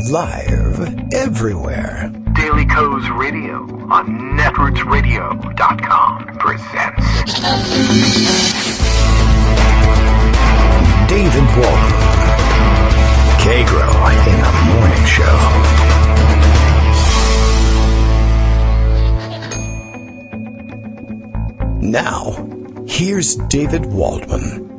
Live everywhere. Daily Co's Radio on netrootsradio.com presents David Walton. Kagro in the Morning Show. Now, here's David Waldman.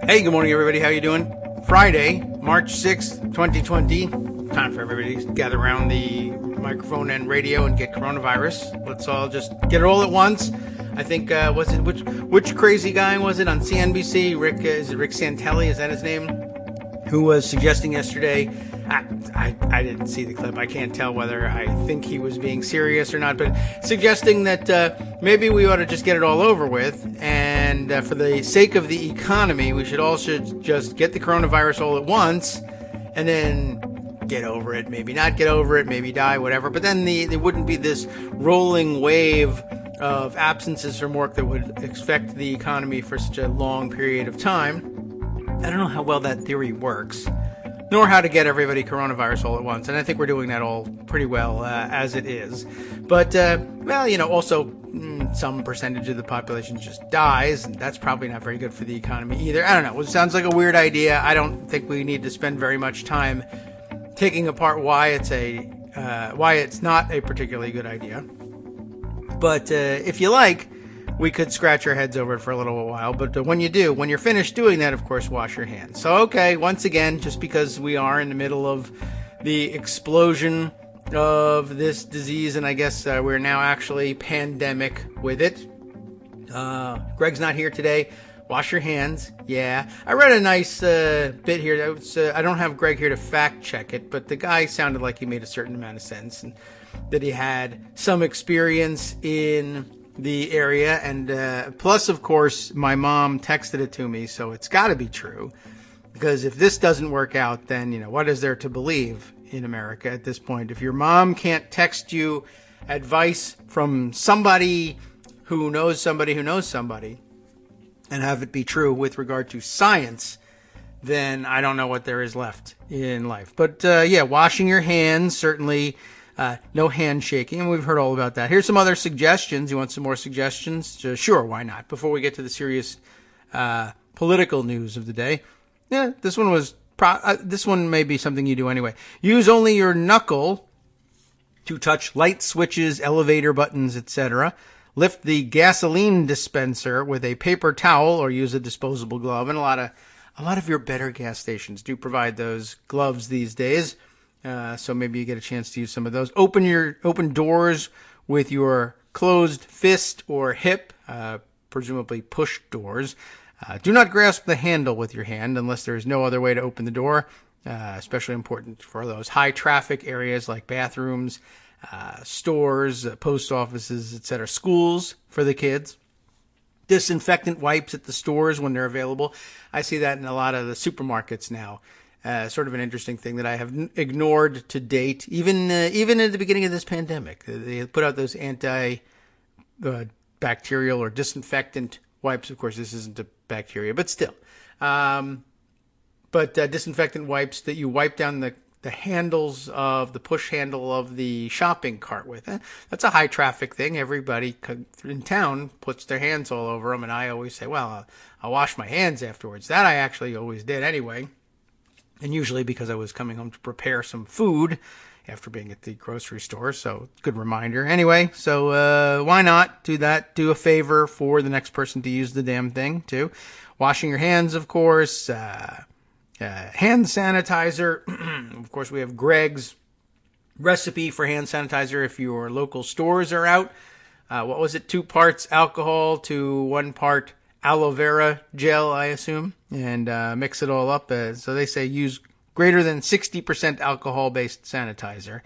Hey, good morning, everybody. How you doing? Friday, March 6th, 2020. Time for everybody to gather around the microphone and radio and get coronavirus. Let's all just get it all at once. I think, which crazy guy was it on CNBC? Is it Rick Santelli? Is that his name? Who was suggesting yesterday, I didn't see the clip. I can't tell whether I think he was being serious or not, but suggesting that maybe we ought to just get it all over with. And for the sake of the economy, we should just get the coronavirus all at once and then get over it. Maybe not get over it, maybe die, whatever. But then there wouldn't be this rolling wave of absences from work that would affect the economy for such a long period of time. I don't know how well that theory works, nor how to get everybody coronavirus all at once. And I think we're doing that all pretty well as it is. But, also some percentage of the population just dies, and that's probably not very good for the economy either. I don't know. It sounds like a weird idea. I don't think we need to spend very much time taking apart why it's not a particularly good idea. But if you like, we could scratch our heads over it for a little while. But when you're finished doing that, of course, wash your hands. So, okay, once again, just because we are in the middle of the explosion of this disease, and I guess we're now actually pandemic with it. Greg's not here today. Wash your hands. Yeah. I read a nice bit here. I don't have Greg here to fact check it, but the guy sounded like he made a certain amount of sense and that he had some experience in the area. And plus, of course, my mom texted it to me, so it's got to be true. Because if this doesn't work out, then, what is there to believe in America at this point? If your mom can't text you advice from somebody who knows somebody who knows somebody and have it be true with regard to science, then I don't know what there is left in life. But, washing your hands, certainly no handshaking, and we've heard all about that. Here's some other suggestions. You want some more suggestions? Sure, why not? Before we get to the serious political news of the day. Yeah, this one may be something you do anyway. Use only your knuckle to touch light switches, elevator buttons, etc. Lift the gasoline dispenser with a paper towel or use a disposable glove. And a lot of your better gas stations do provide those gloves these days. So maybe you get a chance to use some of those. Open doors with your closed fist or hip, presumably push doors. Do not grasp the handle with your hand unless there is no other way to open the door. Especially important for those high traffic areas like bathrooms, stores, post offices, etc. Schools for the kids. Disinfectant wipes at the stores when they're available. I see that in a lot of the supermarkets now. Sort of an interesting thing that I have ignored to date, even at the beginning of this pandemic. They put out those anti-bacterial or disinfectant wipes. Of course, this isn't a bacteria, but still. Disinfectant wipes that you wipe down the handles of the push handle of the shopping cart with. That's a high traffic thing. Everybody in town puts their hands all over them, and I always say, well, I'll wash my hands afterwards. That I actually always did anyway. And usually because I was coming home to prepare some food after being at the grocery store. So good reminder. Anyway, so why not do that? Do a favor for the next person to use the damn thing too. Washing your hands, of course. Hand sanitizer. Of course, we have Greg's recipe for hand sanitizer if your local stores are out. What was it? 2 parts alcohol to 1 part aloe vera gel, I assume, and mix it all up. So they say use greater than 60% alcohol-based sanitizer.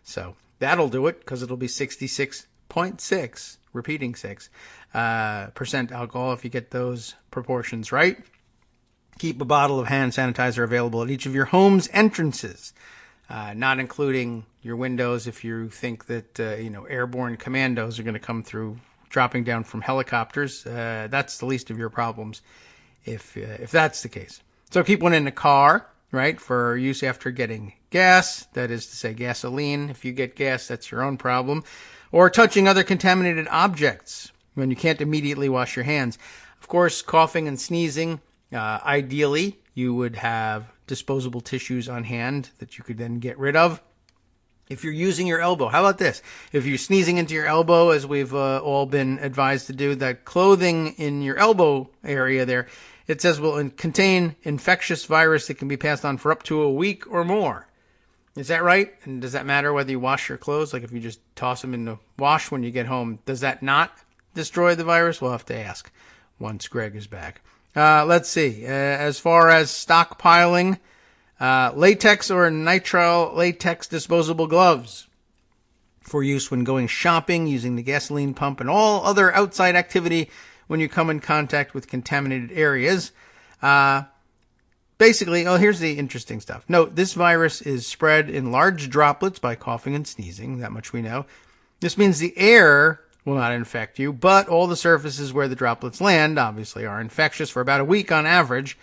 So that'll do it, because it'll be 66.6, repeating 6, percent alcohol if you get those proportions right. Keep a bottle of hand sanitizer available at each of your home's entrances, not including your windows if you think that, airborne commandos are going to come through dropping down from helicopters. That's the least of your problems if that's the case. So keep one in the car, right, for use after getting gas, that is to say gasoline. If you get gas, that's your own problem. Or touching other contaminated objects when you can't immediately wash your hands. Of course, coughing and sneezing, ideally, you would have disposable tissues on hand that you could then get rid of. If you're using your elbow, how about this? If you're sneezing into your elbow, as we've all been advised to do, that clothing in your elbow area there, it says will contain infectious virus that can be passed on for up to a week or more. Is that right? And does that matter whether you wash your clothes? Like if you just toss them in the wash when you get home, does that not destroy the virus? We'll have to ask once Greg is back. Let's see. As far as stockpiling, latex or nitrile latex disposable gloves for use when going shopping, using the gasoline pump, and all other outside activity when you come in contact with contaminated areas. Basically, here's the interesting stuff. Note, this virus is spread in large droplets by coughing and sneezing. That much we know. This means the air will not infect you, but all the surfaces where the droplets land, obviously, are infectious for about a week on average,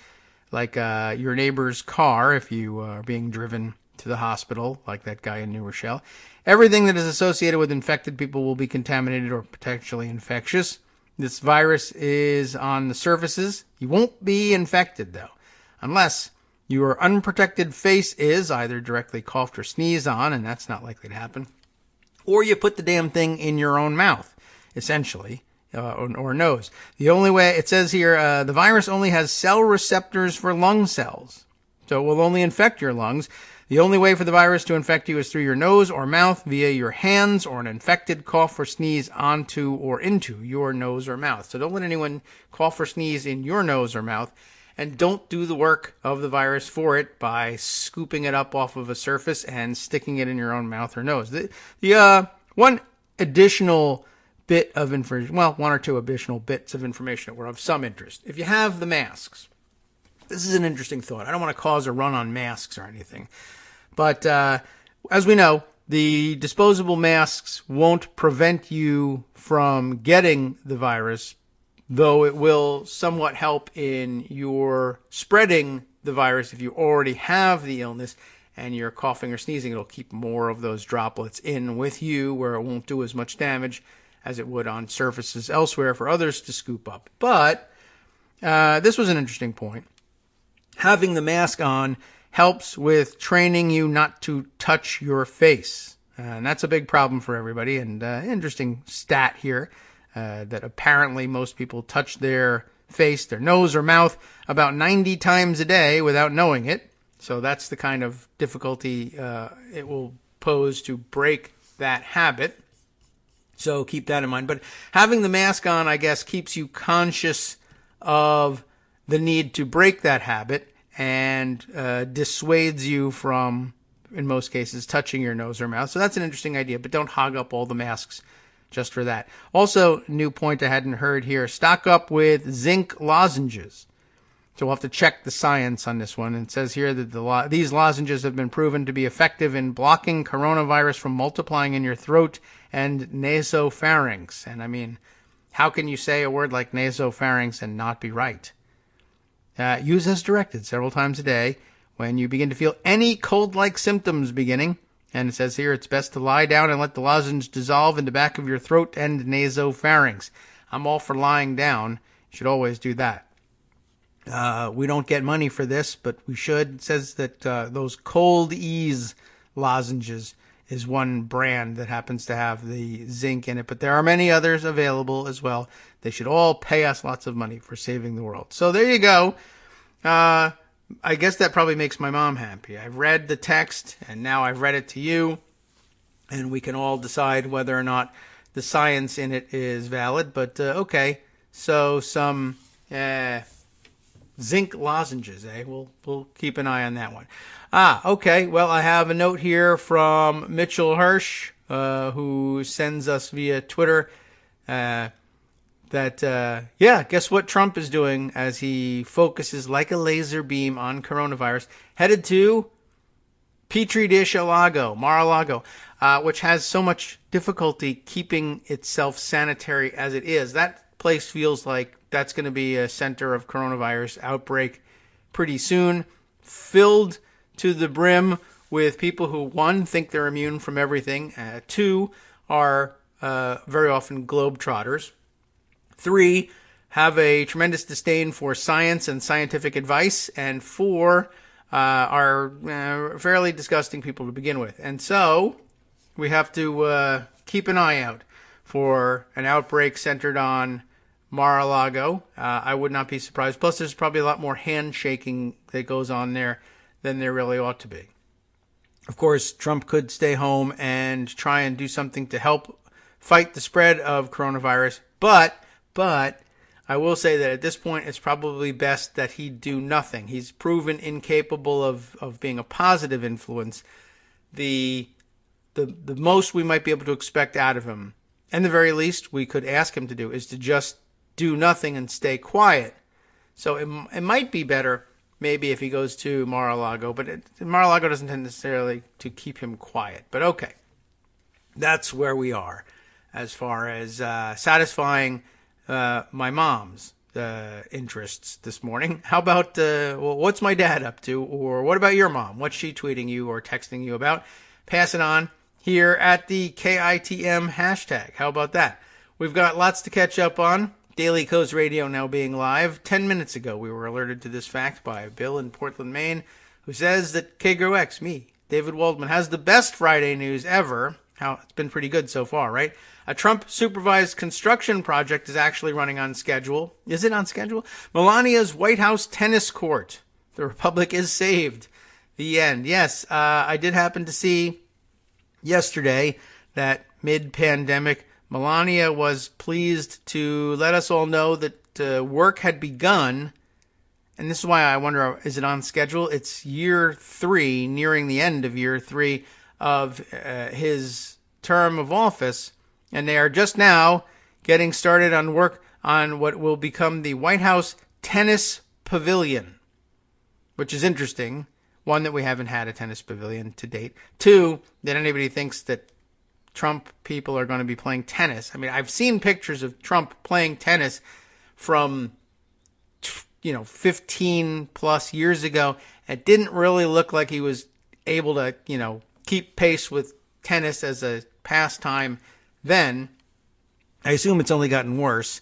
like your neighbor's car if you are being driven to the hospital, like that guy in New Rochelle. Everything that is associated with infected people will be contaminated or potentially infectious. This virus is on the surfaces. You won't be infected, though, unless your unprotected face is either directly coughed or sneezed on, and that's not likely to happen, or you put the damn thing in your own mouth, essentially, or nose. The only way, it says here, the virus only has cell receptors for lung cells, so it will only infect your lungs. The only way for the virus to infect you is through your nose or mouth via your hands or an infected cough or sneeze onto or into your nose or mouth. So don't let anyone cough or sneeze in your nose or mouth. And don't do the work of the virus for it by scooping it up off of a surface and sticking it in your own mouth or nose. The one additional bit of information, well, one or two additional bits of information that were of some interest. If you have the masks, this is an interesting thought. I don't want to cause a run on masks or anything. But as we know, the disposable masks won't prevent you from getting the virus, though it will somewhat help in your spreading the virus. If you already have the illness and you're coughing or sneezing, it'll keep more of those droplets in with you where it won't do as much damage as it would on surfaces elsewhere for others to scoop up. But this was an interesting point. Having the mask on helps with training you not to touch your face. And that's a big problem for everybody. And interesting stat here. That apparently most people touch their face, their nose or mouth about 90 times a day without knowing it. So that's the kind of difficulty it will pose to break that habit. So keep that in mind. But having the mask on, I guess, keeps you conscious of the need to break that habit and dissuades you from, in most cases, touching your nose or mouth. So that's an interesting idea, but don't hog up all the masks just for that. Also, new point I hadn't heard here, stock up with zinc lozenges. So we'll have to check the science on this one. It says here that these lozenges have been proven to be effective in blocking coronavirus from multiplying in your throat and nasopharynx. And I mean, how can you say a word like nasopharynx and not be right? Use as directed several times a day when you begin to feel any cold-like symptoms beginning. And it says here, it's best to lie down and let the lozenge dissolve in the back of your throat and nasopharynx. I'm all for lying down. You should always do that. We don't get money for this, but we should. It says that those Cold Ease lozenges is one brand that happens to have the zinc in it. But there are many others available as well. They should all pay us lots of money for saving the world. So there you go. I guess that probably makes my mom happy. I've read the text, and now I've read it to you, and we can all decide whether or not the science in it is valid. But, okay, so some zinc lozenges, eh? We'll keep an eye on that one. Okay, well, I have a note here from Mitchell Hirsch, who sends us via Twitter guess what Trump is doing as he focuses like a laser beam on coronavirus, headed to Petri dish Mar-a-Lago, which has so much difficulty keeping itself sanitary as it is. That place feels like that's going to be a center of coronavirus outbreak pretty soon, filled to the brim with people who, one, think they're immune from everything, two, are very often globetrotters, three, have a tremendous disdain for science and scientific advice, and four, are fairly disgusting people to begin with. And so we have to keep an eye out for an outbreak centered on Mar-a-Lago. I would not be surprised. Plus, there's probably a lot more handshaking that goes on there than there really ought to be. Of course, Trump could stay home and try and do something to help fight the spread of coronavirus. But I will say that at this point, it's probably best that he do nothing. He's proven incapable of being a positive influence. The most we might be able to expect out of him, and the very least we could ask him to do, is to just do nothing and stay quiet. So it might be better maybe if he goes to Mar-a-Lago, but Mar-a-Lago doesn't tend necessarily to keep him quiet. But okay, that's where we are as far as satisfying my mom's interests this morning. How about, what's my dad up to? Or what about your mom? What's she tweeting you or texting you about? Pass it on here at the KITM hashtag. How about that? We've got lots to catch up on. Daily Kos Radio now being live. 10 minutes ago, we were alerted to this fact by Bill in Portland, Maine, who says that Kagro X, me, David Waldman, has the best Friday news ever. It's been pretty good so far, right? A Trump-supervised construction project is actually running on schedule. Is it on schedule? Melania's White House tennis court. The Republic is saved. The end. Yes, I did happen to see yesterday that mid-pandemic, Melania was pleased to let us all know that work had begun. And this is why I wonder, is it on schedule? It's year 3, nearing the end of year 3 of his term of office. And they are just now getting started on work on what will become the White House Tennis Pavilion, which is interesting. One, that we haven't had a tennis pavilion to date. Two, that anybody thinks that Trump people are going to be playing tennis. I mean, I've seen pictures of Trump playing tennis from, 15 plus years ago. It didn't really look like he was able to, keep pace with tennis as a pastime then. I assume it's only gotten worse.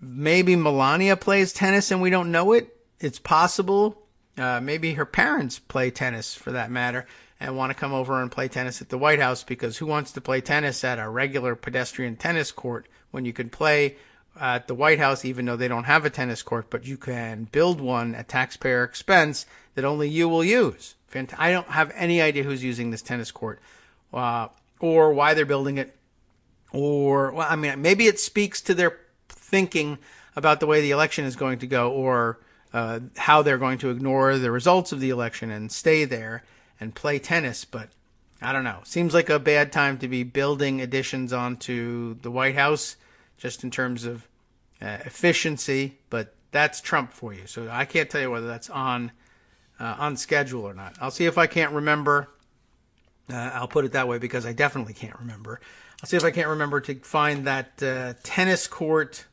Maybe Melania plays tennis and we don't know it. It's possible. Maybe her parents play tennis, for that matter, and want to come over and play tennis at the White House, because who wants to play tennis at a regular pedestrian tennis court when you could play at the White House, even though they don't have a tennis court, but you can build one at taxpayer expense that only you will use. I don't have any idea who's using this tennis court, or why they're building it, or, maybe it speaks to their thinking about the way the election is going to go, or how they're going to ignore the results of the election and stay there and play tennis. But I don't know. Seems like a bad time to be building additions onto the White House, just in terms of efficiency. But that's Trump for you. So I can't tell you whether that's on schedule or not. I'll see if I can't remember. I'll put it that way, because I definitely can't remember. I'll see if I can't remember to find that tennis court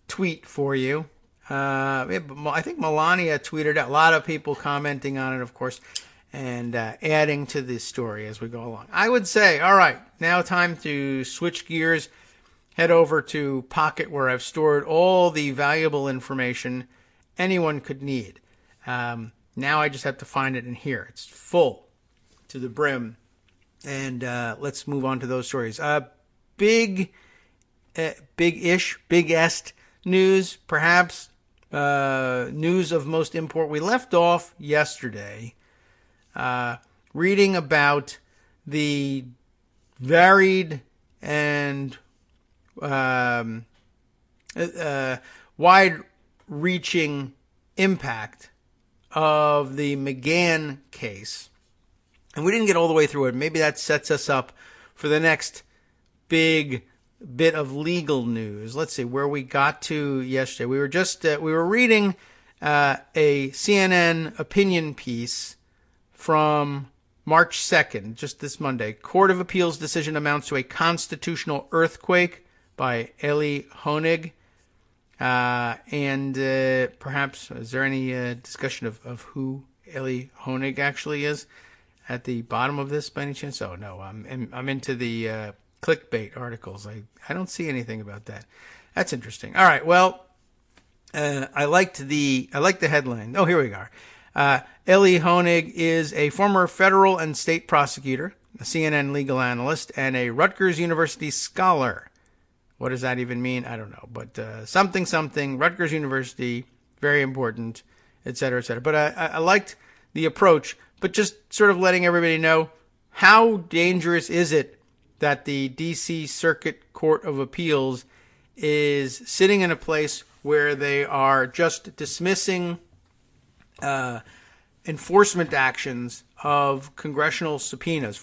tweet for you. I think Melania tweeted out. A lot of people commenting on it, of course, and adding to this story as we go along. I would say, all right, now time to switch gears, head over to Pocket, where I've stored all the valuable information anyone could need. Now I just have to find it in here. It's full to the brim. And let's move on to those stories. Big-est news, perhaps news of most import. We left off yesterday reading about the varied and wide-reaching impact of the McGahn case. And we didn't get all the way through it. Maybe that sets us up for the next big bit of legal news. Let's see where we got to yesterday. We were reading a CNN opinion piece from March 2nd, just this Monday. Court of Appeals decision amounts to a constitutional earthquake by Eli Honig. And perhaps, is there any discussion of who Eli Honig actually is at the bottom of this by any chance? Oh no, I'm into the clickbait articles. I don't see anything about that. That's interesting. All right, well, I liked the headline. Oh, here we are. Eli Honig is a former federal and state prosecutor, a CNN legal analyst, and a Rutgers University scholar. What does that even mean? I don't know. But something, Rutgers University, very important, et cetera, et cetera. But I liked the approach, but just sort of letting everybody know, how dangerous is it that the D.C. Circuit Court of Appeals is sitting in a place where they are just dismissing enforcement actions of congressional subpoenas,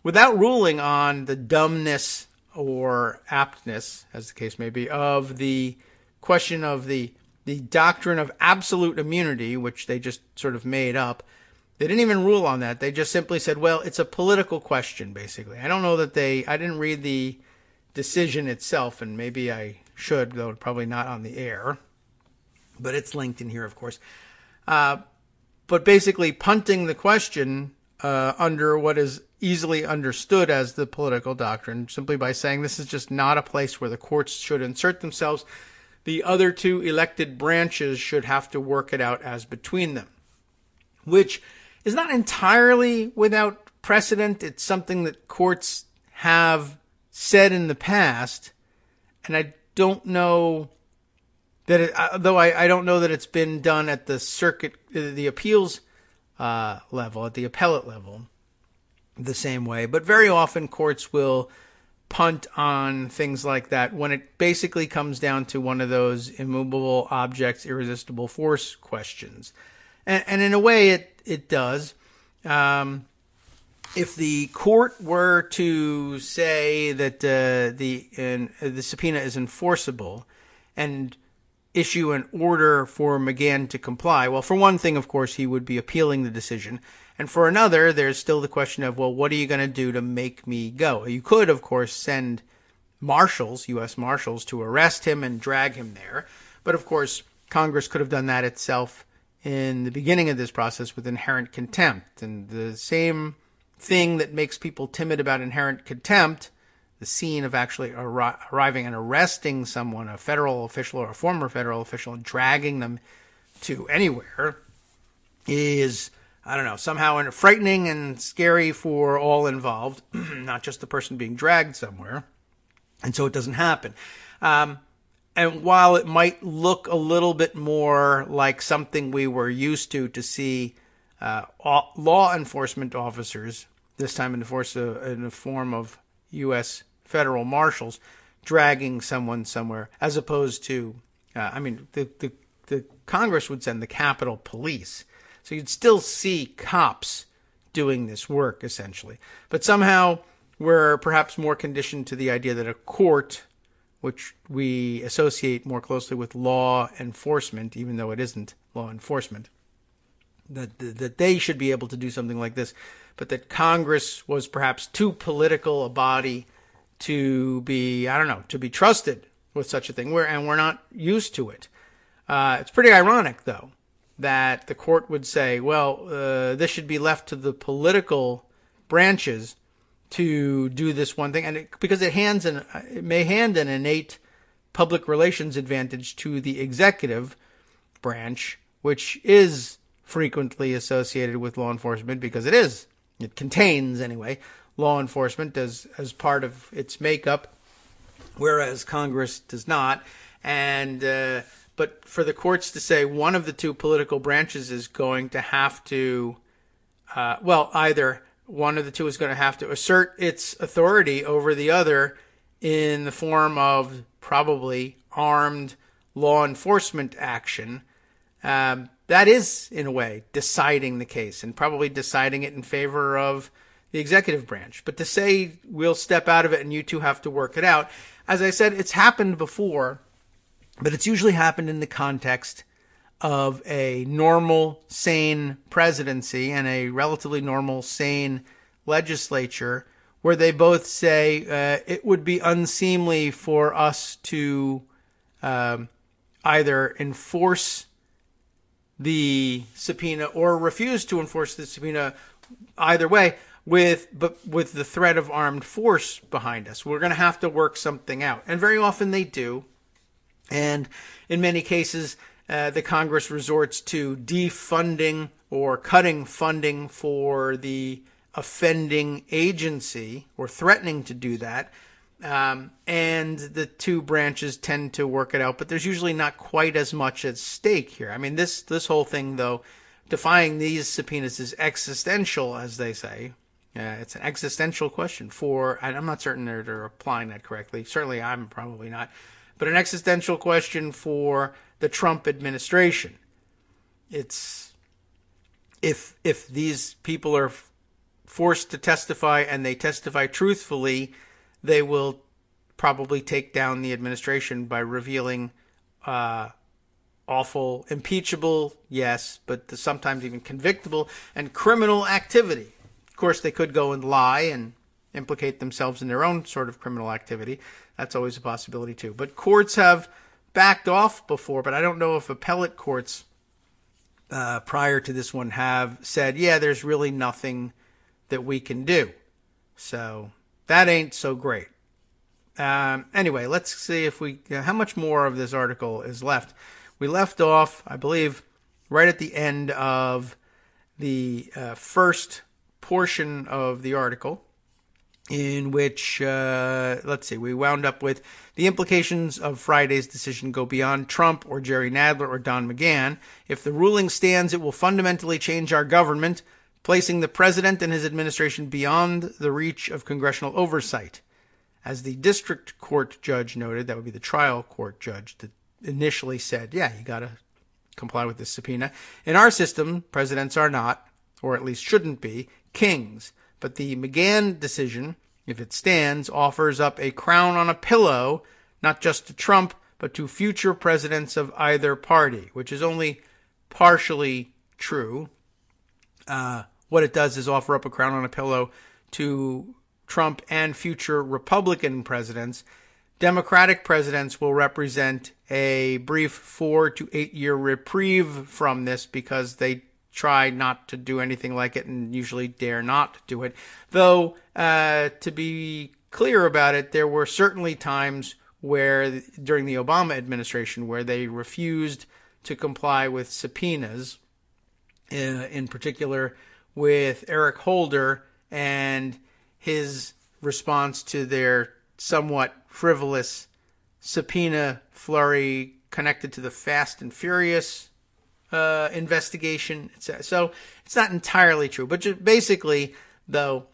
without ruling on the dumbness or aptness, as the case may be, of the question of the doctrine of absolute immunity, which they just sort of made up. They didn't even rule on that. They just simply said, well, it's a political question, basically. I don't know that I didn't read the decision itself, and maybe I should, though probably not on the air. But it's linked in here, of course. But basically punting the question under what is easily understood as the political doctrine, simply by saying this is just not a place where the courts should insert themselves. The other two elected branches should have to work it out as between them, which is not entirely without precedent. It's something that courts have said in the past, and I don't know that I don't know that it's been done at the circuit, the appeals level, at the appellate level, the same way. But very often courts will punt on things like that when it basically comes down to one of those immovable objects, irresistible force questions. And in a way it does. If the court were to say that the subpoena is enforceable and issue an order for McGahn to comply, well, for one thing, of course, he would be appealing the decision. And for another, there's still the question of, well, what are you going to do to make me go? You could, of course, send marshals, U.S. marshals, to arrest him and drag him there. But, of course, Congress could have done that itself in the beginning of this process with inherent contempt. And the same thing that makes people timid about inherent contempt, the scene of actually arriving and arresting someone, a federal official or a former federal official, and dragging them to anywhere, is, I don't know, somehow frightening and scary for all involved, not just the person being dragged somewhere. And so it doesn't happen. And while it might look a little bit more like something we were used to see law enforcement officers, this time in the form of U.S. federal marshals, dragging someone somewhere, as opposed to, the Congress would send the Capitol Police. So you'd still see cops doing this work, essentially. But somehow we're perhaps more conditioned to the idea that a court, which we associate more closely with law enforcement, even though it isn't law enforcement, that they should be able to do something like this, but that Congress was perhaps too political a body to be, to be trusted with such a thing. And we're not used to it. It's pretty ironic, though, that the court would say, well, this should be left to the political branches to do this one thing, and because it may hand an innate public relations advantage to the executive branch, which is frequently associated with law enforcement because it contains anyway law enforcement as part of its makeup, whereas Congress does not. And but for the courts to say one of the two political branches is going to have to, either one of the two is going to have to assert its authority over the other in the form of probably armed law enforcement action, that is, in a way, deciding the case and probably deciding it in favor of the executive branch. But to say we'll step out of it and you two have to work it out, as I said, it's happened before, but it's usually happened in the context of a normal, sane presidency and a relatively normal, sane legislature, where they both say it would be unseemly for us to either enforce the subpoena or refuse to enforce the subpoena either way with the threat of armed force behind us. We're going to have to work something out. And very often they do. And in many cases, the Congress resorts to defunding or cutting funding for the offending agency or threatening to do that. And the two branches tend to work it out, but there's usually not quite as much at stake here. I mean, this whole thing, though, defying these subpoenas is existential, as they say. It's an existential question and I'm not certain they're applying that correctly. Certainly I'm probably not. But an existential question for the Trump administration. It's if these people are forced to testify and they testify truthfully, they will probably take down the administration by revealing awful, impeachable, yes, but sometimes even convictable and criminal activity. Of course, they could go and lie and implicate themselves in their own sort of criminal activity. That's always a possibility too. But courts have backed off before, but I don't know if appellate courts prior to this one have said, yeah, there's really nothing that we can do. So that ain't so great. Anyway, let's see if how much more of this article is left. We left off, I believe, right at the end of the first portion of the article, in which, we wound up with the implications of Friday's decision go beyond Trump or Jerry Nadler or Don McGahn. If the ruling stands, it will fundamentally change our government, placing the president and his administration beyond the reach of congressional oversight. As the district court judge noted, that would be the trial court judge that initially said, yeah, you got to comply with this subpoena. In our system, presidents are not, or at least shouldn't be, kings. But the McGahn decision, if it stands, offers up a crown on a pillow, not just to Trump, but to future presidents of either party, which is only partially true. What it does is offer up a crown on a pillow to Trump and future Republican presidents. Democratic presidents will represent a brief 4 to 8 year reprieve from this because they try not to do anything like it and usually dare not do it. Though, to be clear about it, there were certainly times where, during the Obama administration, where they refused to comply with subpoenas, in particular with Eric Holder and his response to their somewhat frivolous subpoena flurry connected to the Fast and Furious investigation. So it's not entirely true, but basically, though,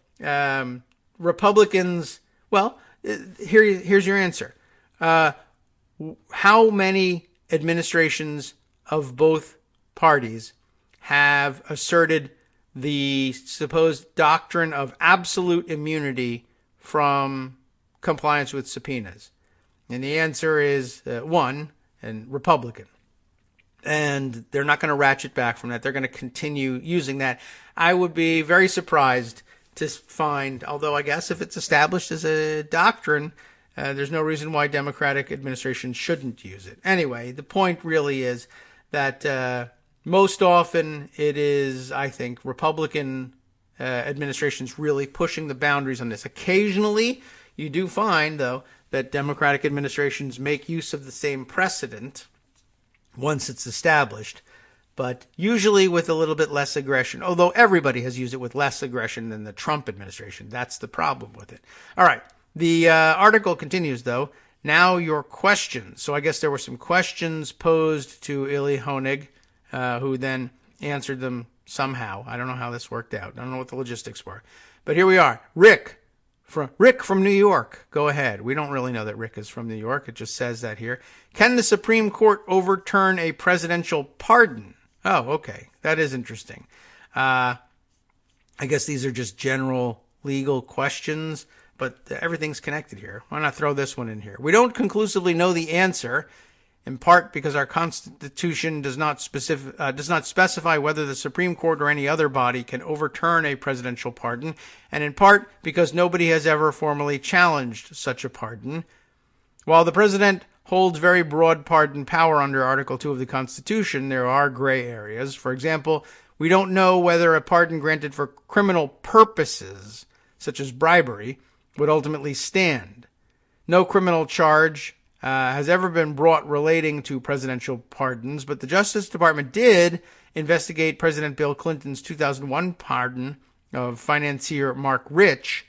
Republicans, well, here's your answer. How many administrations of both parties have asserted the supposed doctrine of absolute immunity from compliance with subpoenas? And the answer is one, and Republican. And they're not going to ratchet back from that. They're going to continue using that. I would be very surprised to find, although I guess if it's established as a doctrine, there's no reason why Democratic administrations shouldn't use it. Anyway, the point really is that most often it is, I think, Republican administrations really pushing the boundaries on this. Occasionally, you do find, though, that Democratic administrations make use of the same precedent once it's established, but usually with a little bit less aggression, although everybody has used it with less aggression than the Trump administration. That's the problem with it. All right. The article continues, though. Now your questions. So I guess there were some questions posed to Ili Honig, who then answered them somehow. I don't know how this worked out. I don't know what the logistics were. But here we are. Rick from New York. Go ahead. We don't really know that Rick is from New York. It just says that here. Can the Supreme Court overturn a presidential pardon? Oh, okay. That is interesting. I guess these are just general legal questions, but everything's connected here. Why not throw this one in here? We don't conclusively know the answer, in part because our Constitution does not specify whether the Supreme Court or any other body can overturn a presidential pardon, and in part because nobody has ever formally challenged such a pardon. While the president holds very broad pardon power under Article 2 of the Constitution, there are gray areas. For example, we don't know whether a pardon granted for criminal purposes, such as bribery, would ultimately stand. No criminal charge has ever been brought relating to presidential pardons, but the Justice Department did investigate President Bill Clinton's 2001 pardon of financier Mark Rich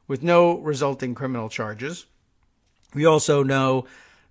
with no resulting criminal charges. We also know,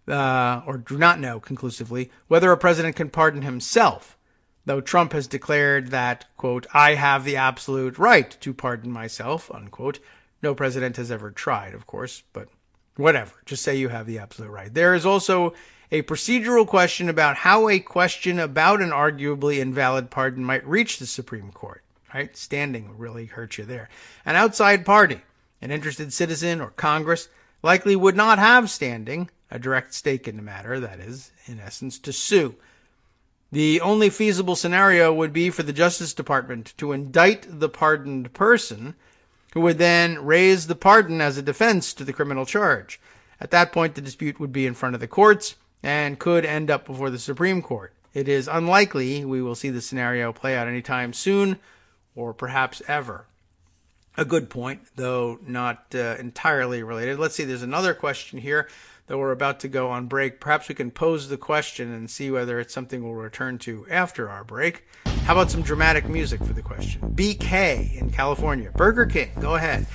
or do not know conclusively, whether a president can pardon himself, though Trump has declared that, quote, I have the absolute right to pardon myself, unquote. No president has ever tried, of course, but whatever. Just say you have the absolute right. There is also a procedural question about how a question about an arguably invalid pardon might reach the Supreme Court, right? Standing will really hurt you there. An outside party, an interested citizen or Congress, likely would not have standing, a direct stake in the matter, that is, in essence, to sue. The only feasible scenario would be for the Justice Department to indict the pardoned person, who would then raise the pardon as a defense to the criminal charge. At that point, the dispute would be in front of the courts and could end up before the Supreme Court. It is unlikely we will see the scenario play out anytime soon, or perhaps ever. A good point, though not entirely related. Let's see, there's another question here, though we're about to go on break. Perhaps we can pose the question and see whether it's something we'll return to after our break. How about some dramatic music for the question? BK in California. Burger King, go ahead.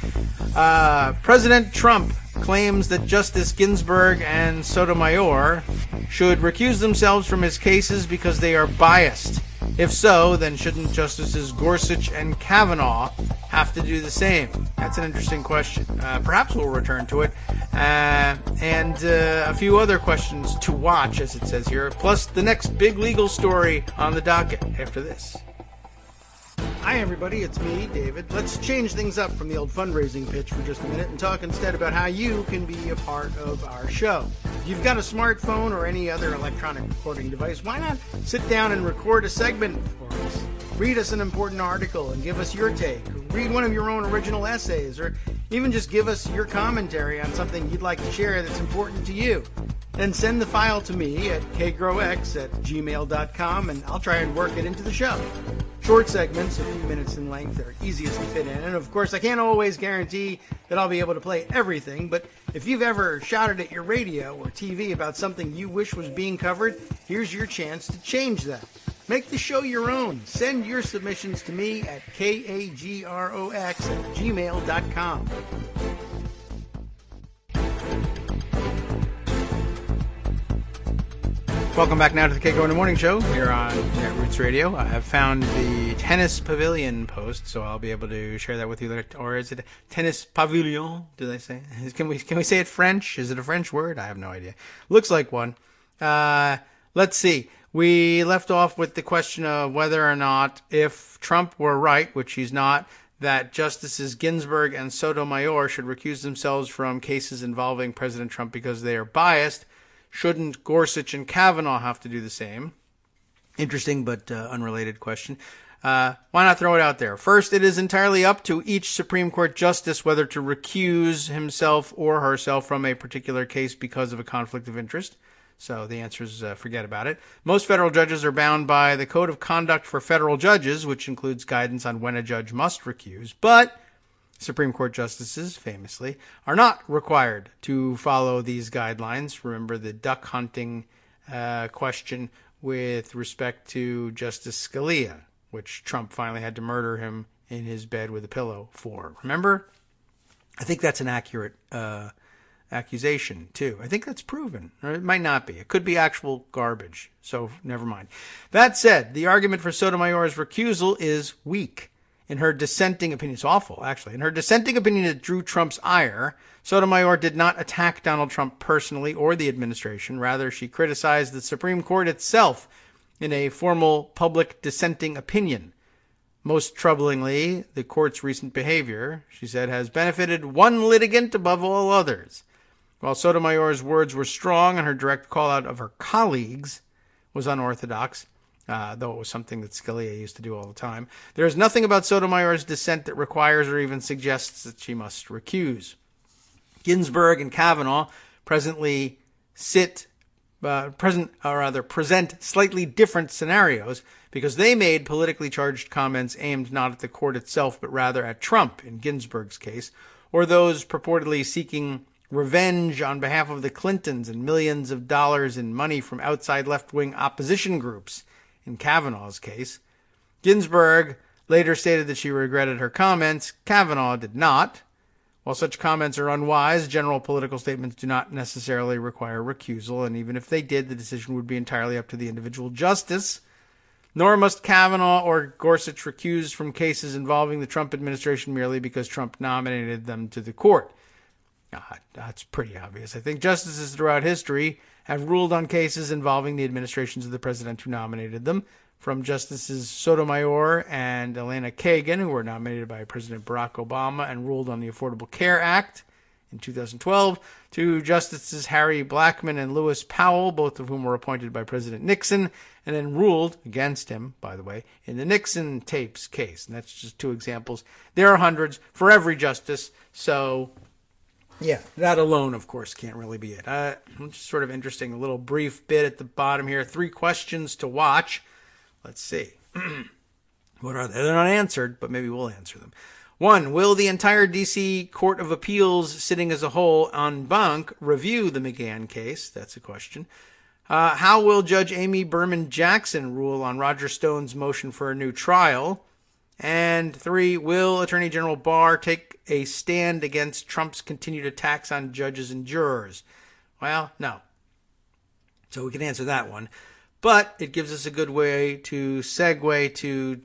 President Trump claims that Justice Ginsburg and Sotomayor should recuse themselves from his cases because they are biased. If so, then shouldn't Justices Gorsuch and Kavanaugh have to do the same? That's an interesting question. Perhaps we'll return to it. And a few other questions to watch, as it says here, plus the next big legal story on the docket after this. Hi, everybody. It's me, David. Let's change things up from the old fundraising pitch for just a minute and talk instead about how you can be a part of our show. If you've got a smartphone or any other electronic recording device, why not sit down and record a segment for us? Read us an important article and give us your take. Read one of your own original essays, or even just give us your commentary on something you'd like to share that's important to you. Then send the file to me at kagrox@gmail.com, and I'll try and work it into the show. Short segments, a few minutes in length, are easiest to fit in. And of course, I can't always guarantee that I'll be able to play everything, but if you've ever shouted at your radio or TV about something you wish was being covered, here's your chance to change that. Make the show your own. Send your submissions to me at kagrox@gmail.com. Welcome back now to the Kagro in the Morning Show here on Netroots Radio. I have found the tennis pavilion post, so I'll be able to share that with you later. Or is it a tennis pavilion? Do they say? Can we say it French? Is it a French word? I have no idea. Looks like one. Let's see. We left off with the question of whether or not, if Trump were right, which he's not, that Justices Ginsburg and Sotomayor should recuse themselves from cases involving President Trump because they are biased. Shouldn't Gorsuch and Kavanaugh have to do the same? Interesting but unrelated question. Why not throw it out there? First, it is entirely up to each Supreme Court justice whether to recuse himself or herself from a particular case because of a conflict of interest. So the answer is forget about it. Most federal judges are bound by the Code of Conduct for Federal Judges, which includes guidance on when a judge must recuse. But Supreme Court justices, famously, are not required to follow these guidelines. Remember the duck hunting question with respect to Justice Scalia, which Trump finally had to murder him in his bed with a pillow for. Remember? I think that's an accurate accusation, too. I think that's proven. Or it might not be. It could be actual garbage. So never mind. That said, the argument for Sotomayor's recusal is weak. In her dissenting opinion, it's awful, actually. In her dissenting opinion that drew Trump's ire, Sotomayor did not attack Donald Trump personally or the administration. Rather, she criticized the Supreme Court itself in a formal public dissenting opinion. Most troublingly, the court's recent behavior, she said, has benefited one litigant above all others. While Sotomayor's words were strong and her direct call-out of her colleagues was unorthodox, though it was something that Scalia used to do all the time, there is nothing about Sotomayor's dissent that requires or even suggests that she must recuse. Ginsburg and Kavanaugh presently sit present slightly different scenarios because they made politically charged comments aimed not at the court itself, but rather at Trump in Ginsburg's case, or those purportedly seeking revenge on behalf of the Clintons and millions of dollars in money from outside left-wing opposition groups in Kavanaugh's case. Ginsburg later stated that she regretted her comments. Kavanaugh did not. While such comments are unwise, general political statements do not necessarily require recusal, and even if they did, the decision would be entirely up to the individual justice. Nor must Kavanaugh or Gorsuch recuse from cases involving the Trump administration merely because Trump nominated them to the court. That's pretty obvious. I think justices throughout history have ruled on cases involving the administrations of the president who nominated them, from Justices Sotomayor and Elena Kagan, who were nominated by President Barack Obama and ruled on the Affordable Care Act in 2012, to Justices Harry Blackmun and Lewis Powell, both of whom were appointed by President Nixon, and then ruled against him, by the way, in the Nixon tapes case. And that's just two examples. There are hundreds for every justice, so yeah, that alone, of course, can't really be it. Just sort of interesting, a little brief bit at the bottom here. 3 questions to watch. Let's see. What are they? They're not answered, but maybe we'll answer them. 1. Will the entire D.C. Court of Appeals, sitting as a whole en banc, review the McGahn case? That's a question. How will Judge Amy Berman Jackson rule on Roger Stone's motion for a new trial? And 3. Will Attorney General Barr take a stand against Trump's continued attacks on judges and jurors? Well, no. So we can answer that one. But it gives us a good way to segue to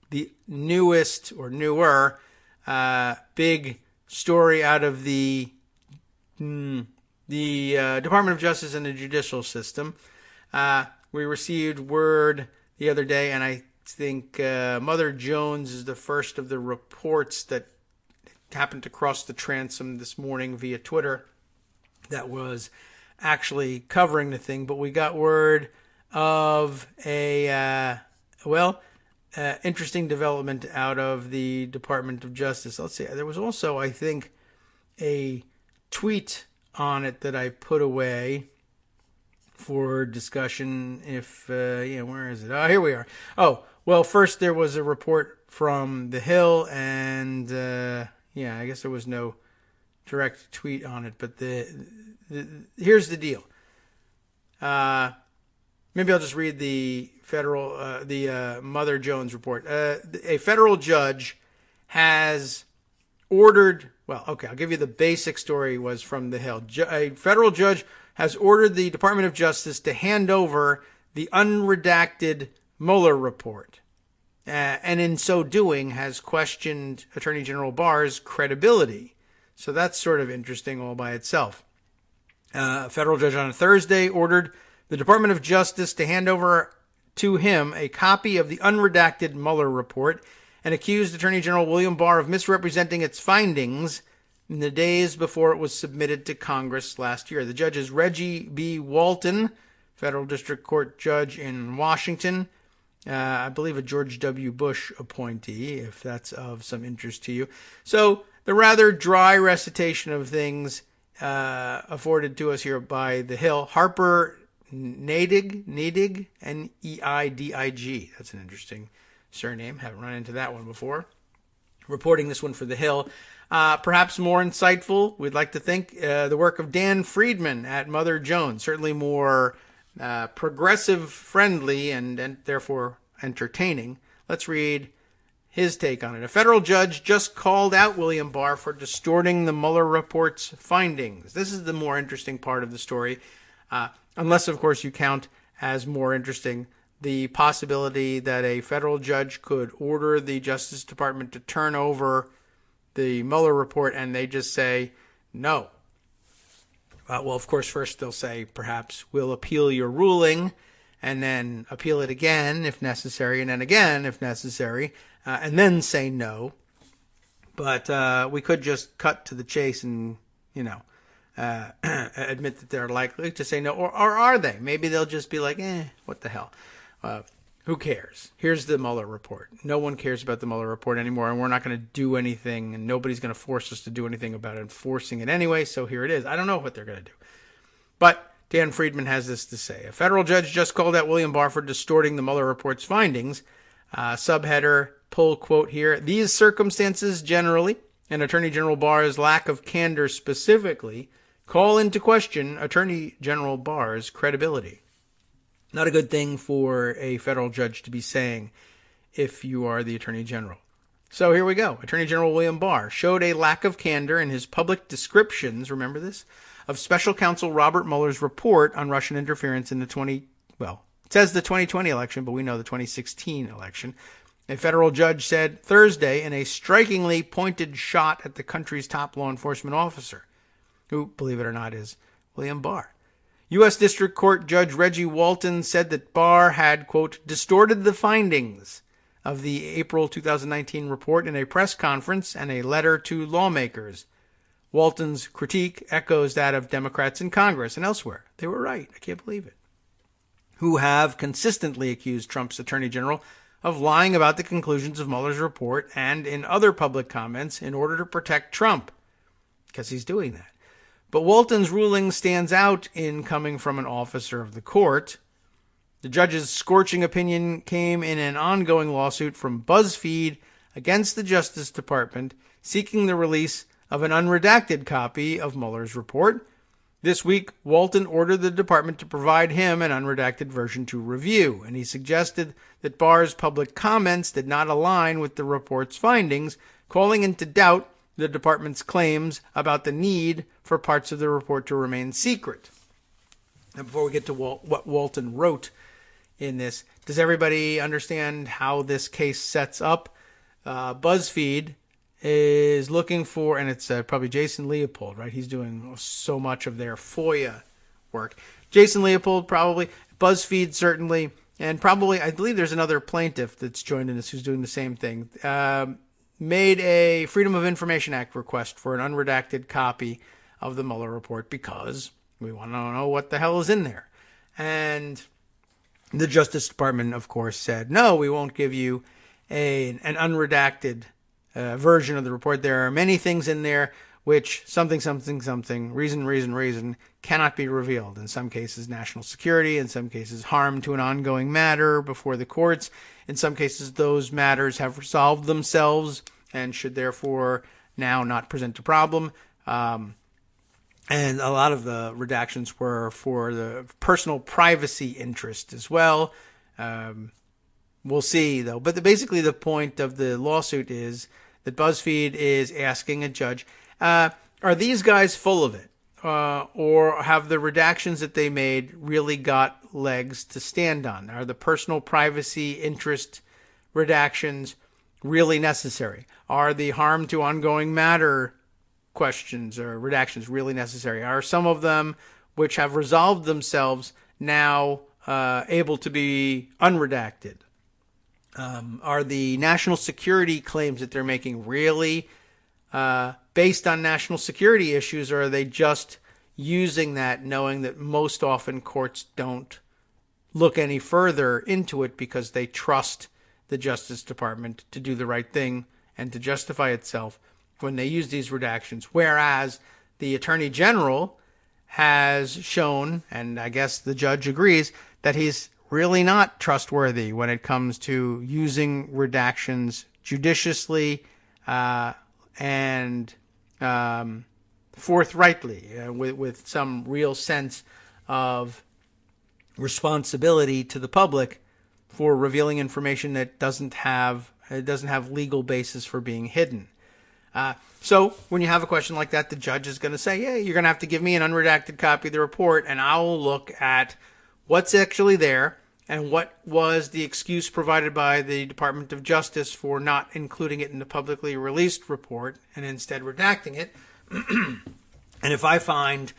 the newest or newer big story out of the Department of Justice and the judicial system. We received word the other day, and I think Mother Jones is the first of the reports that happened to cross the transom this morning via Twitter that was actually covering the thing. But we got word of a interesting development out of the Department of Justice. Let's see. There was also, I think, a tweet on it that I put away for discussion. Where is it? Oh, here we are. Oh, well, first there was a report from The Hill, and I guess there was no direct tweet on it. But here's the deal. Maybe I'll just read the Mother Jones report. A federal judge has ordered, I'll give you the basic story was from The Hill. A federal judge has ordered the Department of Justice to hand over the unredacted Mueller report. And in so doing has questioned Attorney General Barr's credibility. So that's sort of interesting all by itself. A federal judge on a Thursday ordered the Department of Justice to hand over to him a copy of the unredacted Mueller report and accused Attorney General William Barr of misrepresenting its findings in the days before it was submitted to Congress last year. The judge is Reggie B. Walton, federal district court judge in Washington. I believe a George W. Bush appointee, if that's of some interest to you. So the rather dry recitation of things afforded to us here by The Hill. Harper Neidig, N-E-I-D-I-G. That's an interesting surname. Haven't run into that one before. Reporting this one for The Hill. Perhaps more insightful, we'd like to think, the work of Dan Friedman at Mother Jones. Certainly more progressive friendly and therefore entertaining. Let's read his take on it. A federal judge just called out William Barr for distorting the Mueller report's findings. This is the more interesting part of the story. Unless, of course, you count as more interesting the possibility that a federal judge could order the Justice Department to turn over the Mueller report and they just say no. Well, of course, first they'll say, perhaps we'll appeal your ruling and then appeal it again if necessary and then again if necessary and then say no. But we could just cut to the chase and, admit that they're likely to say no, or are they? Maybe they'll just be like, what the hell? Who cares? Here's the Mueller report. No one cares about the Mueller report anymore, and we're not going to do anything, and nobody's going to force us to do anything about enforcing it anyway, so here it is. I don't know what they're going to do. But Dan Friedman has this to say. A federal judge just called out William Barr for distorting the Mueller report's findings. Subheader, pull quote here. These circumstances generally, and Attorney General Barr's lack of candor specifically, call into question Attorney General Barr's credibility. Not a good thing for a federal judge to be saying if you are the Attorney General. So here we go. Attorney General William Barr showed a lack of candor in his public descriptions, remember this, of Special Counsel Robert Mueller's report on Russian interference in the 2020 election, but we know the 2016 election. A federal judge said Thursday in a strikingly pointed shot at the country's top law enforcement officer, who, believe it or not, is William Barr. U.S. District Court Judge Reggie Walton said that Barr had, quote, distorted the findings of the April 2019 report in a press conference and a letter to lawmakers. Walton's critique echoes that of Democrats in Congress and elsewhere. They were right. I can't believe it. Who have consistently accused Trump's attorney general of lying about the conclusions of Mueller's report and in other public comments in order to protect Trump, because he's doing that. But Walton's ruling stands out in coming from an officer of the court. The judge's scorching opinion came in an ongoing lawsuit from BuzzFeed against the Justice Department, seeking the release of an unredacted copy of Mueller's report. This week, Walton ordered the department to provide him an unredacted version to review, and he suggested that Barr's public comments did not align with the report's findings, calling into doubt the department's claims about the need for parts of the report to remain secret. And before we get to what Walton wrote in this, does everybody understand how this case sets up? BuzzFeed is looking for, and it's probably Jason Leopold, right? He's doing so much of their FOIA work. Jason Leopold, probably. BuzzFeed, certainly. And probably, I believe there's another plaintiff that's joined in this who's doing the same thing. Made a Freedom of Information Act request for an unredacted copy of the Mueller report because we want to know what the hell is in there. And the Justice Department, of course, said, no, we won't give you an unredacted version of the report. There are many things in there which something, reason cannot be revealed. In some cases, national security. In some cases, harm to an ongoing matter before the courts. In some cases, those matters have resolved themselves and should therefore now not present a problem. And a lot of the redactions were for the personal privacy interest as well. We'll see, though. But basically the point of the lawsuit is that BuzzFeed is asking a judge, are these guys full of it? Or have the redactions that they made really got legs to stand on? Are the personal privacy interest redactions really necessary? Are the harm to ongoing matter questions or redactions really necessary? Are some of them which have resolved themselves now able to be unredacted? Are the national security claims that they're making really based on national security issues, or are they just using that knowing that most often courts don't look any further into it because they trust the Justice Department to do the right thing and to justify itself when they use these redactions, whereas the Attorney General has shown, and I guess the judge agrees, that he's really not trustworthy when it comes to using redactions judiciously and forthrightly, with some real sense of responsibility to the public for revealing information that doesn't have legal basis for being hidden. So when you have a question like that, the judge is going to say, yeah, you're going to have to give me an unredacted copy of the report, and I'll look at what's actually there and what was the excuse provided by the Department of Justice for not including it in the publicly released report and instead redacting it. And if I find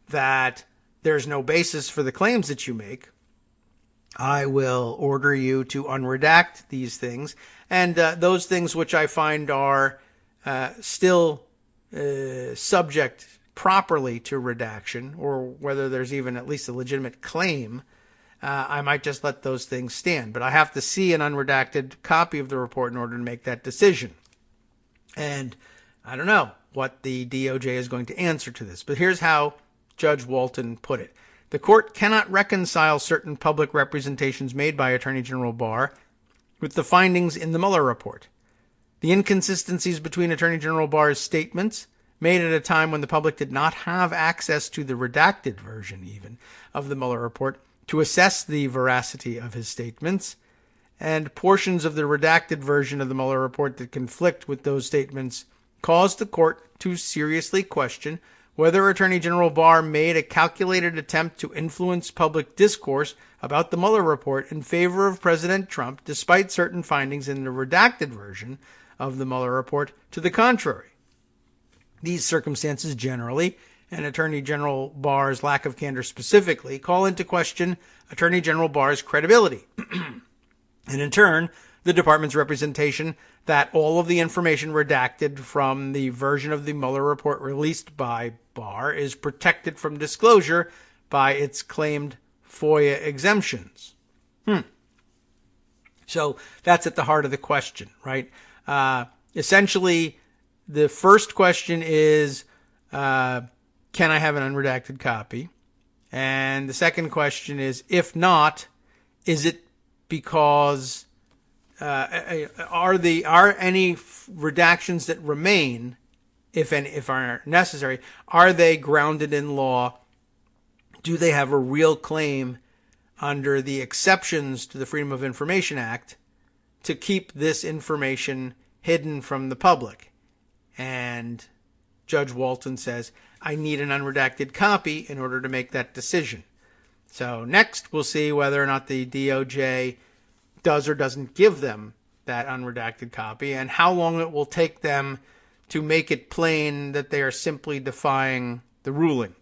that there's no basis for the claims that you make, I will order you to unredact these things. And those things which I find are still subject properly to redaction, or whether there's even at least a legitimate claim, I might just let those things stand. But I have to see an unredacted copy of the report in order to make that decision. And I don't know what the DOJ is going to answer to this, but here's how Judge Walton put it. The court cannot reconcile certain public representations made by Attorney General Barr with the findings in the Mueller report. The inconsistencies between Attorney General Barr's statements, made at a time when the public did not have access to the redacted version even of the Mueller report to assess the veracity of his statements, and portions of the redacted version of the Mueller report that conflict with those statements caused the court to seriously question whether Attorney General Barr made a calculated attempt to influence public discourse about the Mueller report in favor of President Trump, despite certain findings in the redacted version of the Mueller report to the contrary. These circumstances generally, and Attorney General Barr's lack of candor specifically, call into question Attorney General Barr's credibility. And in turn, the department's representation that all of the information redacted from the version of the Mueller report released by Barr is protected from disclosure by its claimed FOIA exemptions. So that's at the heart of the question, right? Essentially, the first question is, can I have an unredacted copy? And the second question is, if not, is it because are any redactions that remain, if are necessary, are they grounded in law? Do they have a real claim under the exceptions to the Freedom of Information Act to keep this information hidden from the public? And Judge Walton says, I need an unredacted copy in order to make that decision. So next we'll see whether or not the DOJ does or doesn't give them that unredacted copy, and how long it will take them to make it plain that they are simply defying the ruling.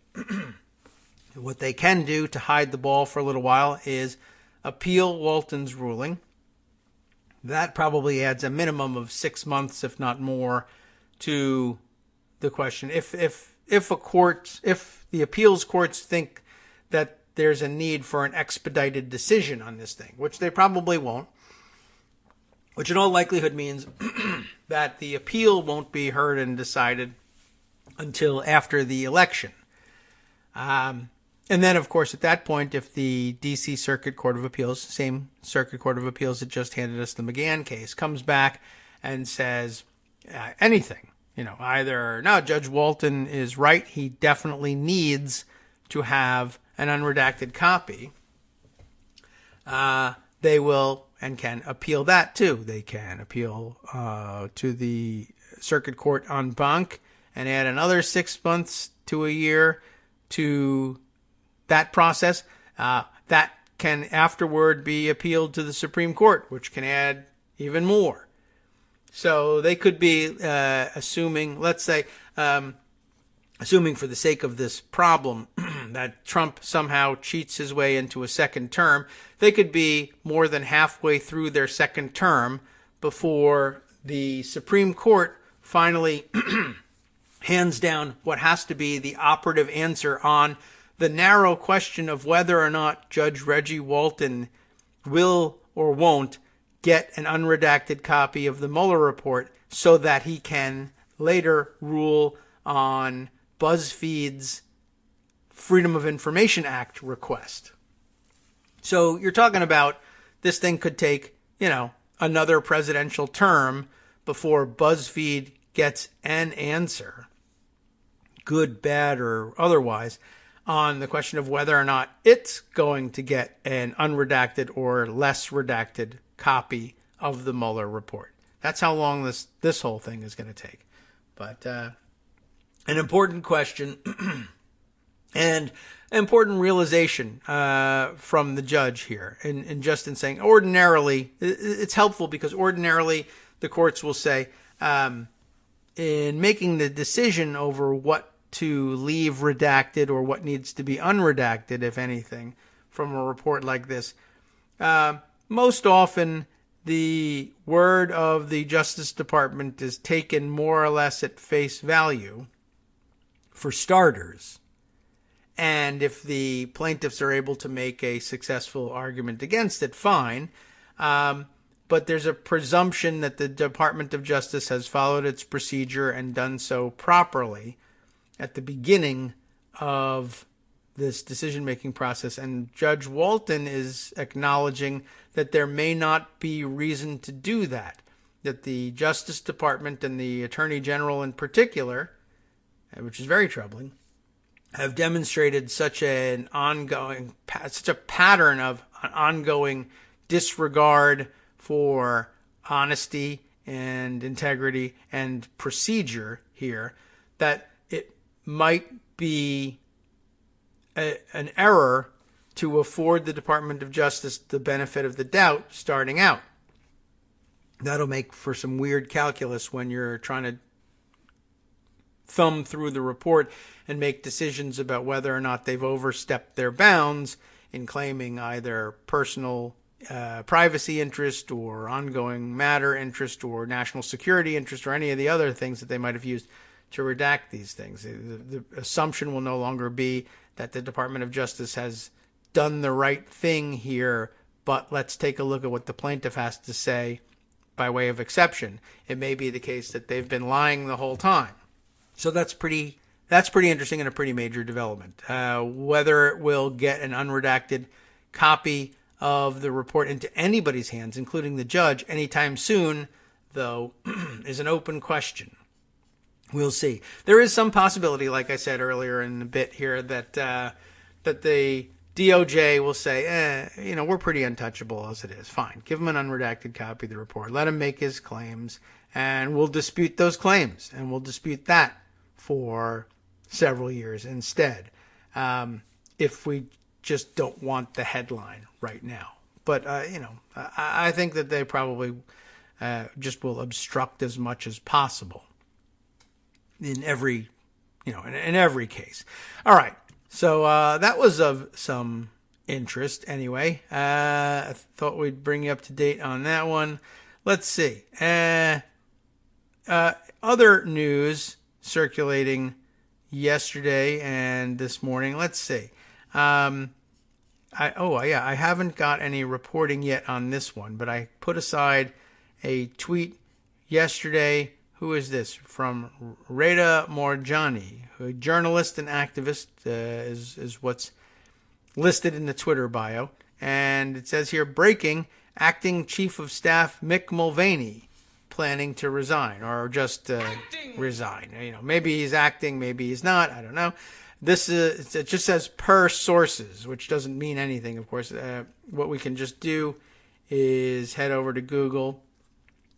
What they can do to hide the ball for a little while is appeal Walton's ruling. That probably adds a minimum of 6 months, if not more, to the question. If the appeals courts think that there's a need for an expedited decision on this thing, which they probably won't, which in all likelihood means that the appeal won't be heard and decided until after the election. And then, of course, at that point, if the D.C. Circuit Court of Appeals, same Circuit Court of Appeals that just handed us the McGahn case, comes back and says anything, either, no, Judge Walton is right, he definitely needs to have an unredacted copy, they will and can appeal that too. They can appeal to the Circuit Court en banc and add another 6 months to a year to that process. That can afterward be appealed to the Supreme Court, which can add even more. So they could be assuming, let's say, assuming for the sake of this problem that Trump somehow cheats his way into a second term, they could be more than halfway through their second term before the Supreme Court finally hands down what has to be the operative answer on the narrow question of whether or not Judge Reggie Walton will or won't get an unredacted copy of the Mueller report so that he can later rule on BuzzFeed's Freedom of Information Act request. So you're talking about this thing could take, another presidential term before BuzzFeed gets an answer, good, bad, or otherwise, on the question of whether or not it's going to get an unredacted or less redacted copy of the Mueller report. That's how long this whole thing is going to take. But an important question and important realization from the judge here. And just in saying, ordinarily, it's helpful because ordinarily the courts will say, in making the decision over what to leave redacted or what needs to be unredacted, if anything, from a report like this, most often the word of the Justice Department is taken more or less at face value, for starters. And if the plaintiffs are able to make a successful argument against it, fine. But there's a presumption that the Department of Justice has followed its procedure and done so properly at the beginning of this decision-making process. And Judge Walton is acknowledging that there may not be reason to do that, that the Justice Department and the Attorney General in particular, which is very troubling, have demonstrated such a pattern of ongoing disregard for honesty and integrity and procedure here that it might be an error to afford the Department of Justice the benefit of the doubt starting out. That'll make for some weird calculus when you're trying to thumb through the report and make decisions about whether or not they've overstepped their bounds in claiming either personal privacy interest or ongoing matter interest or national security interest or any of the other things that they might have used to redact these things. The assumption will no longer be that the Department of Justice has done the right thing here, but let's take a look at what the plaintiff has to say by way of exception. It may be the case that they've been lying the whole time. So that's pretty interesting and a pretty major development. Whether it will get an unredacted copy of the report into anybody's hands, including the judge, anytime soon, though, is an open question. We'll see. There is some possibility, like I said earlier in the bit here, that the DOJ will say, we're pretty untouchable as it is. Fine. Give him an unredacted copy of the report. Let him make his claims, and we'll dispute those claims, and we'll dispute that for several years instead, if we just don't want the headline right now. But, I think that they probably just will obstruct as much as possible in every case. All right. So that was of some interest anyway. I thought we'd bring you up to date on that one. Let's see. Other news circulating yesterday and this morning. Let's see. I haven't got any reporting yet on this one, but I put aside a tweet yesterday. Who is this? From Reda Morjani, a journalist and activist, is what's listed in the Twitter bio. And it says here, breaking, acting chief of staff Mick Mulvaney planning to resign, or just resign. Maybe he's acting, maybe he's not. I don't know. It just says per sources, which doesn't mean anything, of course. What we can just do is head over to Google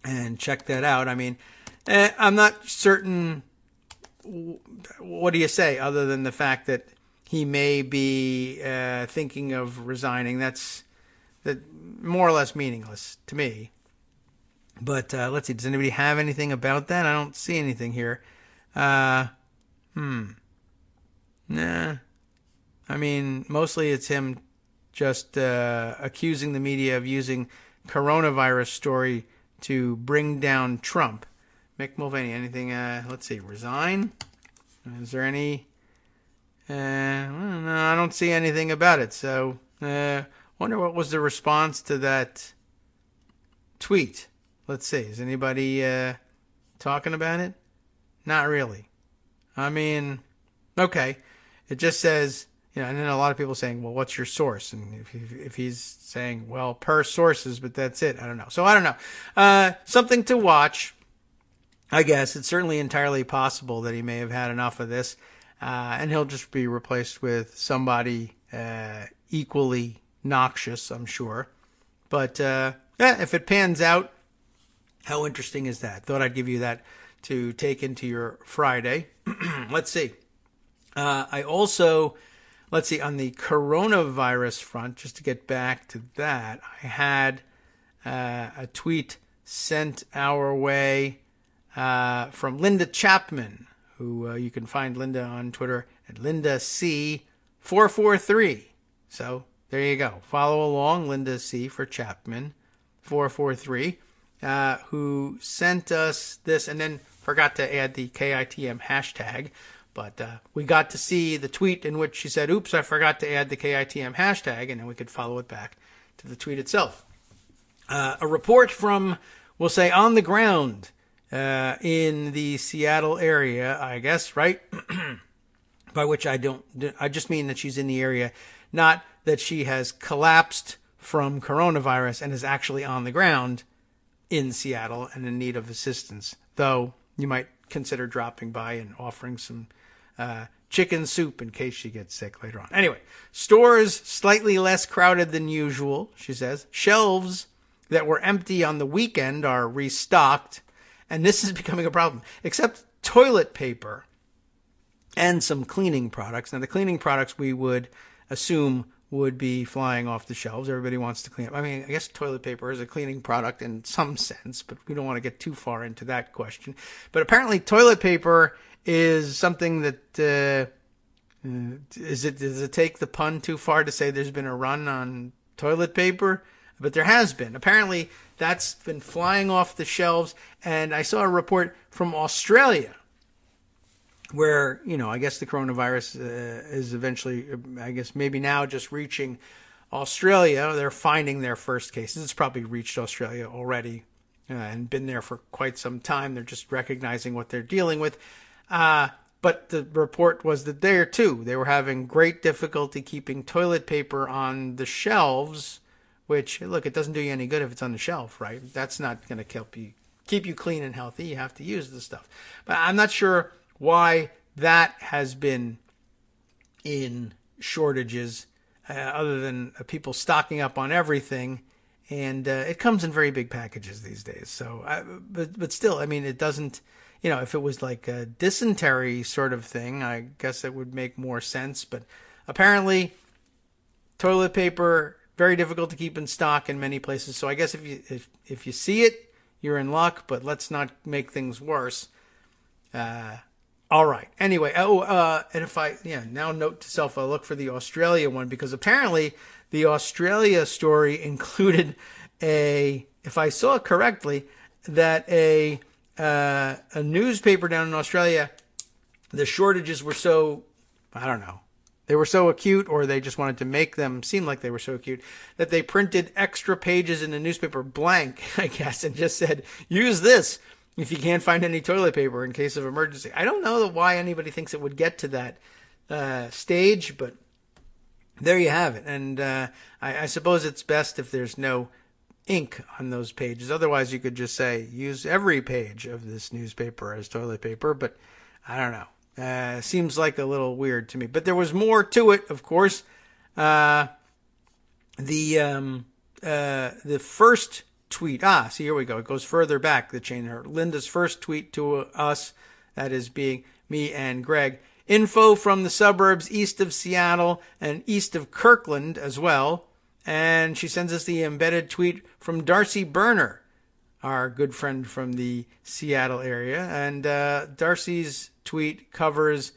and check that out. I mean, I'm not certain. What do you say other than the fact that he may be thinking of resigning? That's more or less meaningless to me. But let's see. Does anybody have anything about that? I don't see anything here. Nah. I mean, mostly it's him just accusing the media of using coronavirus story to bring down Trump. Mick Mulvaney, anything? Let's see. Resign? Is there any? No, I don't see anything about it. So, wonder what was the response to that tweet. Let's see. Is anybody talking about it? Not really. I mean, okay. It just says, and then a lot of people saying, well, what's your source? And if he's saying, well, per sources, but that's it. I don't know. So I don't know. Something to watch. I guess it's certainly entirely possible that he may have had enough of this, and he'll just be replaced with somebody equally noxious, I'm sure. But if it pans out, how interesting is that? Thought I'd give you that to take into your Friday. Let's see. Let's see, on the coronavirus front, just to get back to that, I had a tweet sent our way from Linda Chapman, who you can find Linda on Twitter at LindaC443. So there you go. Follow along, Linda C for Chapman 443, who sent us this and then forgot to add the KITM hashtag. But we got to see the tweet in which she said, oops, I forgot to add the KITM hashtag, and then we could follow it back to the tweet itself. A report from, we'll say, on the ground in the Seattle area, I guess, right? by which I just mean that she's in the area, not that she has collapsed from coronavirus and is actually on the ground in Seattle and in need of assistance. Though you might consider dropping by and offering some chicken soup in case she gets sick later on. Anyway, stores slightly less crowded than usual, she says. Shelves that were empty on the weekend are restocked, and this is becoming a problem, except toilet paper and some cleaning products. Now, the cleaning products we would assume would be flying off the shelves. Everybody wants to clean up. I mean, I guess toilet paper is a cleaning product in some sense, but we don't want to get too far into that question. But apparently toilet paper is something that, does it take the pun too far to say there's been a run on toilet paper? But there has been. Apparently that's been flying off the shelves. And I saw a report from Australia where, I guess the coronavirus is eventually, I guess maybe now just reaching Australia. They're finding their first cases. It's probably reached Australia already and been there for quite some time. They're just recognizing what they're dealing with. But the report was that there, too, they were having great difficulty keeping toilet paper on the shelves, which, look, it doesn't do you any good if it's on the shelf, right? That's not going to keep you clean and healthy. You have to use the stuff. But I'm not sure why that has been in shortages other than people stocking up on everything. And it comes in very big packages these days. So, but still, I mean, it doesn't, if it was like a dysentery sort of thing, I guess it would make more sense. But apparently, toilet paper, very difficult to keep in stock in many places. So I guess if you see it, you're in luck, but let's not make things worse. All right. Anyway, and now note to self, I'll look for the Australia one, because apparently the Australia story included if I saw it correctly, that a newspaper down in Australia, the shortages were so, I don't know, they were so acute, or they just wanted to make them seem like they were so acute, that they printed extra pages in the newspaper blank, I guess, and just said, use this if you can't find any toilet paper in case of emergency. I don't know why anybody thinks it would get to that stage, but there you have it. And I suppose it's best if there's no ink on those pages. Otherwise, you could just say, use every page of this newspaper as toilet paper, but I don't know. Seems like a little weird to me. But there was more to it, of course. The first tweet. See, here we go. It goes further back the chain. Linda's first tweet to us, that is being me and Greg. Info from the suburbs east of Seattle and east of Kirkland as well. And she sends us the embedded tweet from Darcy Berner, our good friend from the Seattle area. And Darcy's tweet covers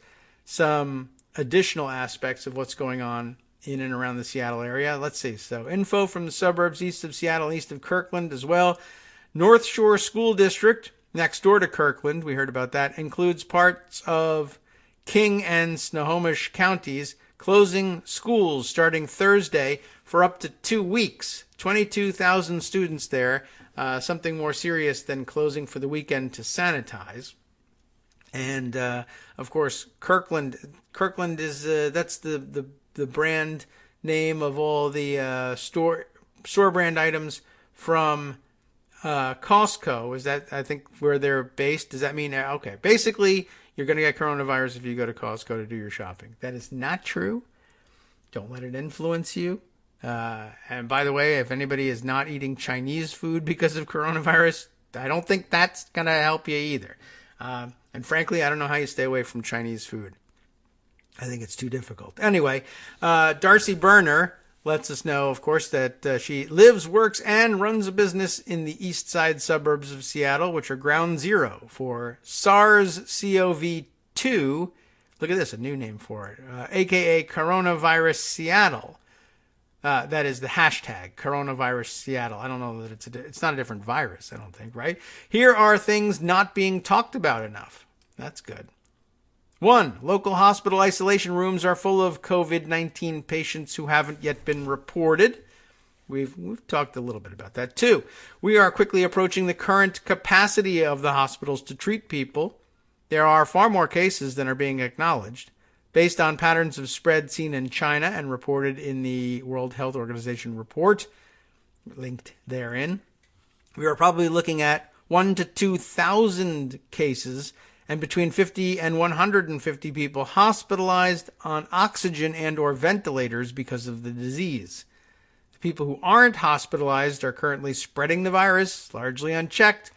some additional aspects of what's going on in and around the Seattle area. Let's see. So, info from the suburbs east of Seattle, east of Kirkland as well. North Shore School District, next door to Kirkland, we heard about that, includes parts of King and Snohomish counties, closing schools starting Thursday for up to 2 weeks. 22,000 students there, something more serious than closing for the weekend to sanitize. And, of course, Kirkland is, that's the brand name of all the store brand items from Costco. Is that, I think, where they're based? Does that mean, okay, basically, you're going to get coronavirus if you go to Costco to do your shopping. That is not true. Don't let it influence you. And by the way, if anybody is not eating Chinese food because of coronavirus, I don't think that's going to help you either. And frankly, I don't know how you stay away from Chinese food. I think it's too difficult. Anyway, Darcy Berner lets us know, of course, that she lives, works, and runs a business in the east side suburbs of Seattle, which are ground zero for SARS-CoV-2. Look at this, a new name for it, a.k.a. Coronavirus Seattle. That is the hashtag, Coronavirus Seattle. I don't know that it's not a different virus, I don't think, right? Here are things not being talked about enough. That's good. 1. Local hospital isolation rooms are full of COVID-19 patients who haven't yet been reported. We've talked a little bit about that. 2. We are quickly approaching the current capacity of the hospitals to treat people. There are far more cases than are being acknowledged. based on patterns of spread seen in China and reported in the World Health Organization report, linked therein. We are probably looking at 1 to 2,000 cases and between 50 and 150 people hospitalized on oxygen and or ventilators because of the disease. The people who aren't hospitalized are currently spreading the virus, largely unchecked,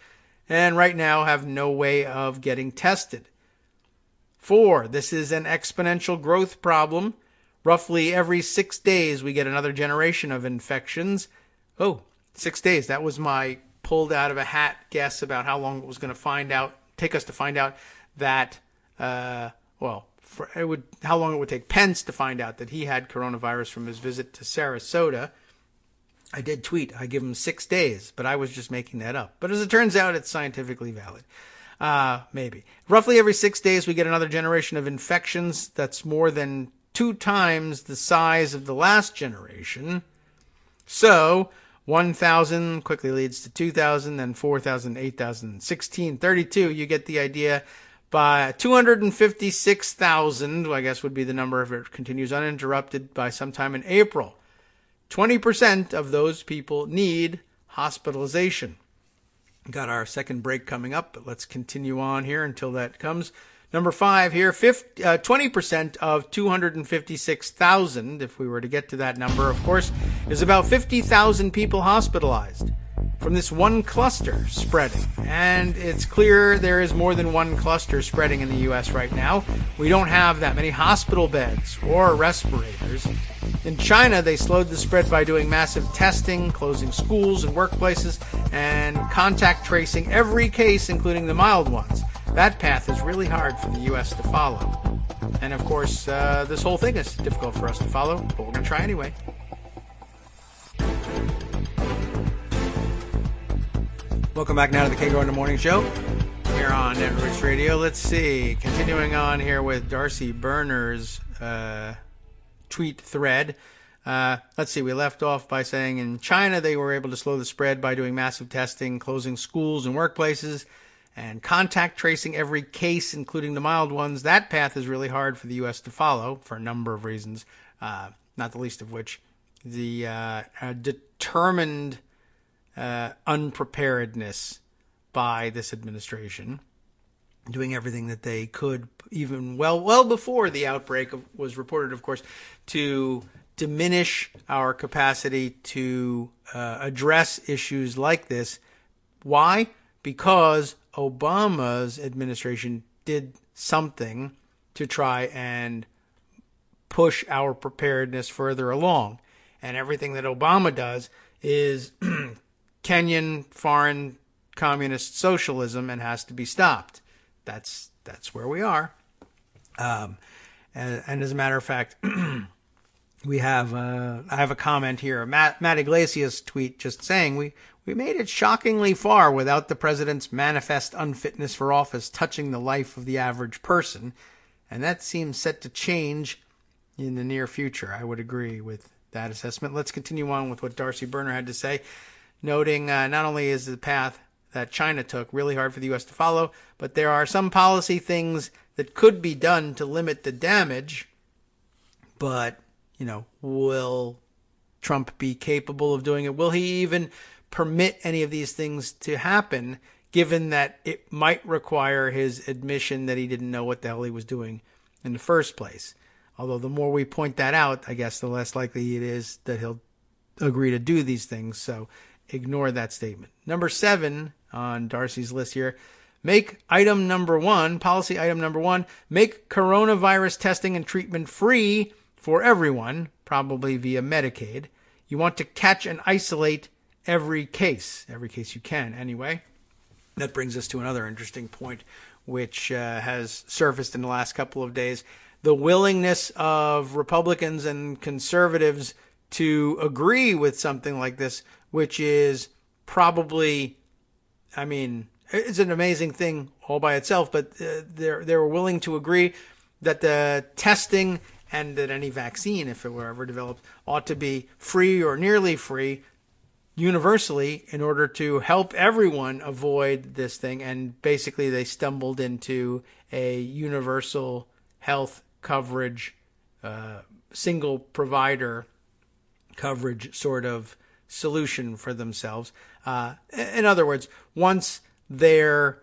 and right now have no way of getting tested. 4, this is an exponential growth problem. Roughly every 6 days we get another generation of infections. 6 days. That was my pulled out of a hat guess about how long it was going to take us to find out that, how long it would take Pence to find out that he had coronavirus from his visit to Sarasota. I did tweet, I give him 6 days, but I was just making that up. But as it turns out, it's scientifically valid. Maybe. Roughly every 6 days, we get another generation of infections. That's more than 2 times the size of the last generation. So 1,000 quickly leads to 2,000, then 4,000, 8,000, 16, 32. You get the idea. By 256,000, I guess would be the number if it continues uninterrupted by sometime in April. 20% of those people need hospitalization. Got our second break coming up, but let's continue on here until that comes. Number 5 here, 20% of 256,000, if we were to get to that number, of course, is about 50,000 people hospitalized from this one cluster spreading. And it's clear there is more than one cluster spreading in the U.S. right now. We don't have that many hospital beds or respirators. In China, they slowed the spread by doing massive testing, closing schools and workplaces, and contact tracing every case, including the mild ones. That path is really hard for the U.S. to follow. And of course, this whole thing is difficult for us to follow, but we're going to try anyway. Welcome back now to the Kagro in the Morning Show here on Networks Radio. Let's see. Continuing on here with Darcy Berner's tweet thread. Let's see. We left off by saying in China they were able to slow the spread by doing massive testing, closing schools and workplaces, and contact tracing every case, including the mild ones. That path is really hard for the U.S. to follow for a number of reasons, not the least of which the determined unpreparedness by this administration, doing everything that they could, even well before the outbreak was reported, of course, to diminish our capacity to address issues like this. Why? Because Obama's administration did something to try and push our preparedness further along. And everything that Obama does is Kenyan foreign communist socialism and has to be stopped. That's where we are. And as a matter of fact, we have I have a comment here. Matt Iglesias tweet just saying we made it shockingly far without the president's manifest unfitness for office touching the life of the average person, and that seems set to change in the near future. I would agree with that assessment. Let's continue on with what Darcy Berner had to say, noting not only is the path that China took really hard for the U.S. to follow, but there are some policy things that could be done to limit the damage. But, will Trump be capable of doing it? Will he even permit any of these things to happen, given that it might require his admission that he didn't know what the hell he was doing in the first place? Although the more we point that out, I guess the less likely it is that he'll agree to do these things. So ignore that statement. Number 7 on Darcy's list here. Policy item number 1, make coronavirus testing and treatment free for everyone, probably via Medicaid. You want to catch and isolate every case you can anyway. That brings us to another interesting point, which has surfaced in the last couple of days. The willingness of Republicans and conservatives to agree with something like this, which is probably, it's an amazing thing all by itself, but they're willing to agree that the testing and that any vaccine, if it were ever developed, ought to be free or nearly free universally in order to help everyone avoid this thing. And basically they stumbled into a universal health coverage, single provider coverage sort of solution for themselves. In other words, once their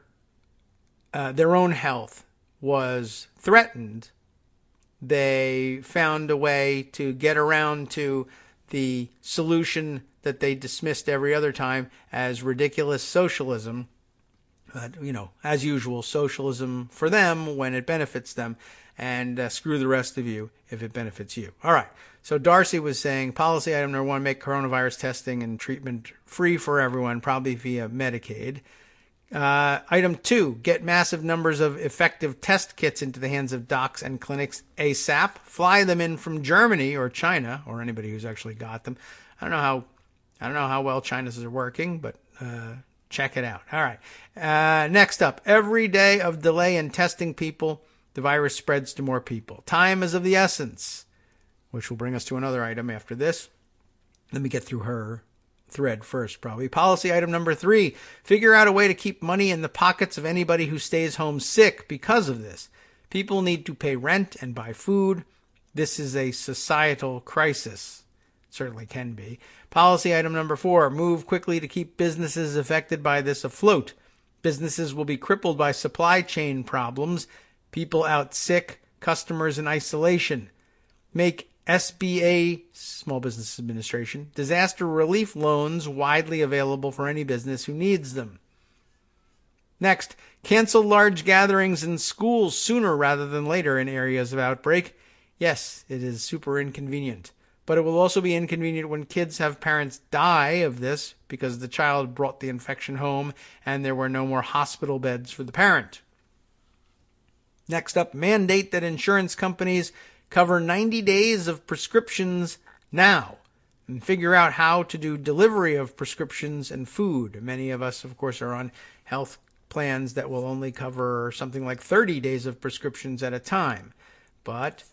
own health was threatened, they found a way to get around to the solution that they dismissed every other time as ridiculous socialism. As usual, socialism for them when it benefits them, and screw the rest of you if it benefits you. All right. So Darcy was saying, policy item number 1, make coronavirus testing and treatment free for everyone, probably via Medicaid. Item 2, get massive numbers of effective test kits into the hands of docs and clinics ASAP. Fly them in from Germany or China, or anybody who's actually got them. I don't know how well China's are working, but check it out. All right. Next up, every day of delay in testing people, the virus spreads to more people. Time is of the essence, which will bring us to another item after this. Let me get through her thread first, probably. Policy item number 3, figure out a way to keep money in the pockets of anybody who stays home sick because of this. People need to pay rent and buy food. This is a societal crisis. It certainly can be. Policy item number 4, move quickly to keep businesses affected by this afloat. Businesses will be crippled by supply chain problems, people out sick, customers in isolation. Make SBA, Small Business Administration, disaster relief loans widely available for any business who needs them. Next, cancel large gatherings in schools sooner rather than later in areas of outbreak. Yes, it is super inconvenient, but it will also be inconvenient when kids have parents die of this because the child brought the infection home and there were no more hospital beds for the parent. Next up, mandate that insurance companies cover 90 days of prescriptions now and figure out how to do delivery of prescriptions and food. Many of us, of course, are on health plans that will only cover something like 30 days of prescriptions at a time. But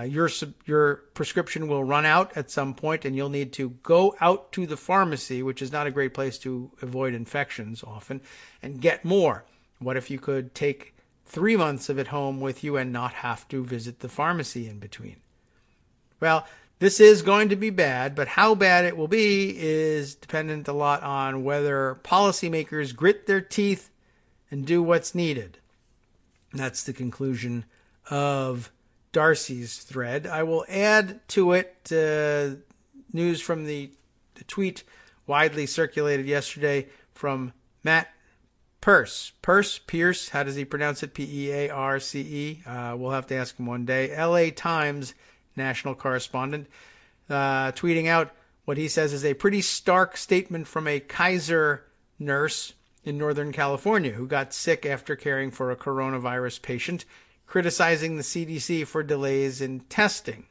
your prescription will run out at some point and you'll need to go out to the pharmacy, which is not a great place to avoid infections often, and get more. What if you could take 3 months of it home with you and not have to visit the pharmacy in between? Well, this is going to be bad, but how bad it will be is dependent a lot on whether policymakers grit their teeth and do what's needed. That's the conclusion of Darcy's thread. I will add to it news from the tweet widely circulated yesterday from Matt Pierce, how does he pronounce it? Pearce. We'll have to ask him one day. LA Times national correspondent, tweeting out what he says is a pretty stark statement from a Kaiser nurse in Northern California who got sick after caring for a coronavirus patient, criticizing the CDC for delays in testing.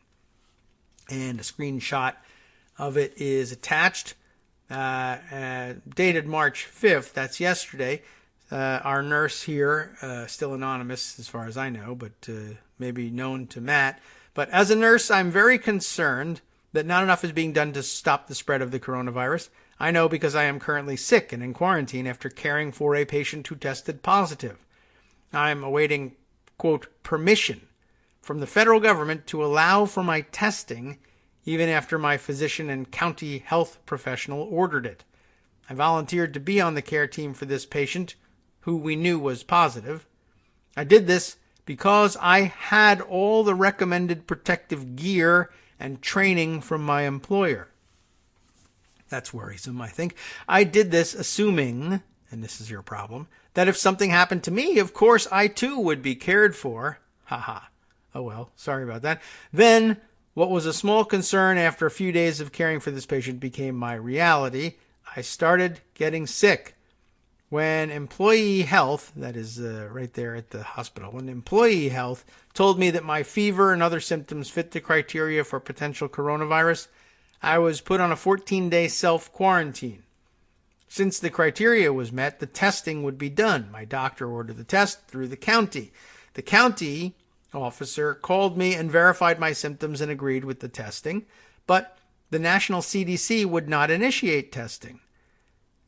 And a screenshot of it is attached, dated March 5th. That's yesterday. Our nurse here, still anonymous as far as I know, but maybe known to Matt. But as a nurse, I'm very concerned that not enough is being done to stop the spread of the coronavirus. I know because I am currently sick and in quarantine after caring for a patient who tested positive. I'm awaiting, quote, permission from the federal government to allow for my testing even after my physician and county health professional ordered it. I volunteered to be on the care team for this patient, who we knew was positive. I did this because I had all the recommended protective gear and training from my employer. That's worrisome, I think. I did this assuming, and this is your problem, that if something happened to me, of course I too would be cared for. Haha. Oh well, sorry about that. Then, what was a small concern after a few days of caring for this patient became my reality. I started getting sick. When employee health, that is right there at the hospital, when employee health told me that my fever and other symptoms fit the criteria for potential coronavirus, I was put on a 14-day self-quarantine. Since the criteria was met, the testing would be done. My doctor ordered the test through the county. The county officer called me and verified my symptoms and agreed with the testing, but the national CDC would not initiate testing.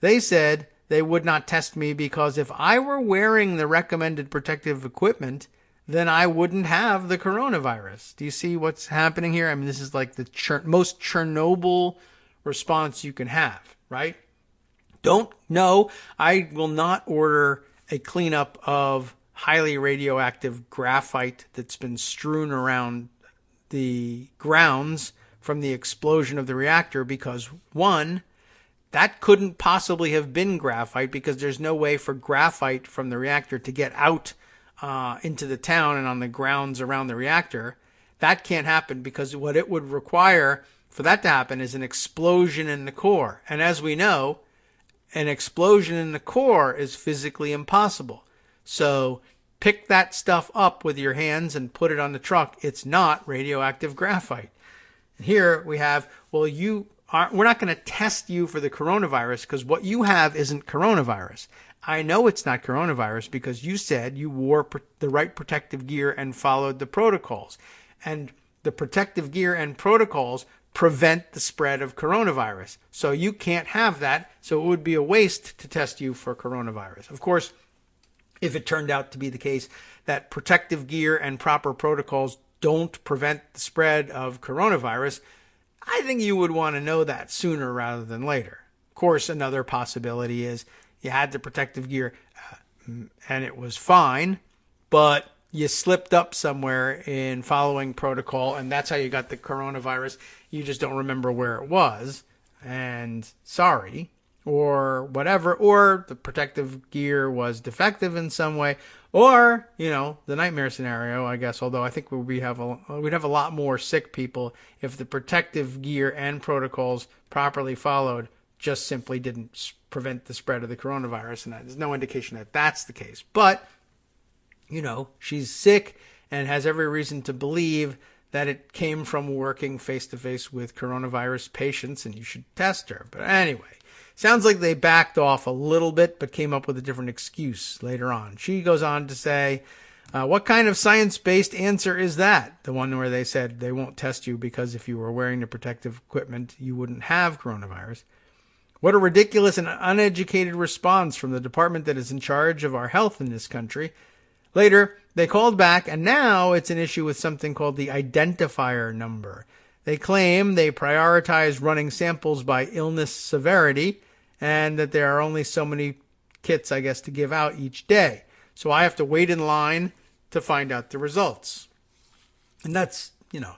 They said they would not test me because if I were wearing the recommended protective equipment, then I wouldn't have the coronavirus. Do you see what's happening here? I mean, this is like the most Chernobyl response you can have, right? I will not order a cleanup of highly radioactive graphite that's been strewn around the grounds from the explosion of the reactor because, one, that couldn't possibly have been graphite because there's no way for graphite from the reactor to get out into the town and on the grounds around the reactor. That can't happen because what it would require for that to happen is an explosion in the core. And as we know, an explosion in the core is physically impossible. So pick that stuff up with your hands and put it on the truck. It's not radioactive graphite. And here we have, well, we're not going to test you for the coronavirus because what you have isn't coronavirus. I know it's not coronavirus because you said you wore the right protective gear and followed the protocols. And the protective gear and protocols prevent the spread of coronavirus. So you can't have that. So it would be a waste to test you for coronavirus. Of course, if it turned out to be the case that protective gear and proper protocols don't prevent the spread of coronavirus, I think you would want to know that sooner rather than later. Of course, another possibility is you had the protective gear and it was fine, but you slipped up somewhere in following protocol, and that's how you got the coronavirus. You just don't remember where it was, and sorry, or whatever, or the protective gear was defective in some way, or, the nightmare scenario, I guess, although I think we'd have a lot more sick people if the protective gear and protocols properly followed just simply didn't prevent the spread of the coronavirus, and there's no indication that that's the case. But she's sick and has every reason to believe that it came from working face-to-face with coronavirus patients, and you should test her. But anyway, sounds like they backed off a little bit, but came up with a different excuse later on. She goes on to say, what kind of science-based answer is that? The one where they said they won't test you because if you were wearing the protective equipment, you wouldn't have coronavirus. What a ridiculous and uneducated response from the department that is in charge of our health in this country. Later, they called back, and now it's an issue with something called the identifier number. They claim they prioritize running samples by illness severity, and that there are only so many kits, I guess, to give out each day. So I have to wait in line to find out the results. And that's,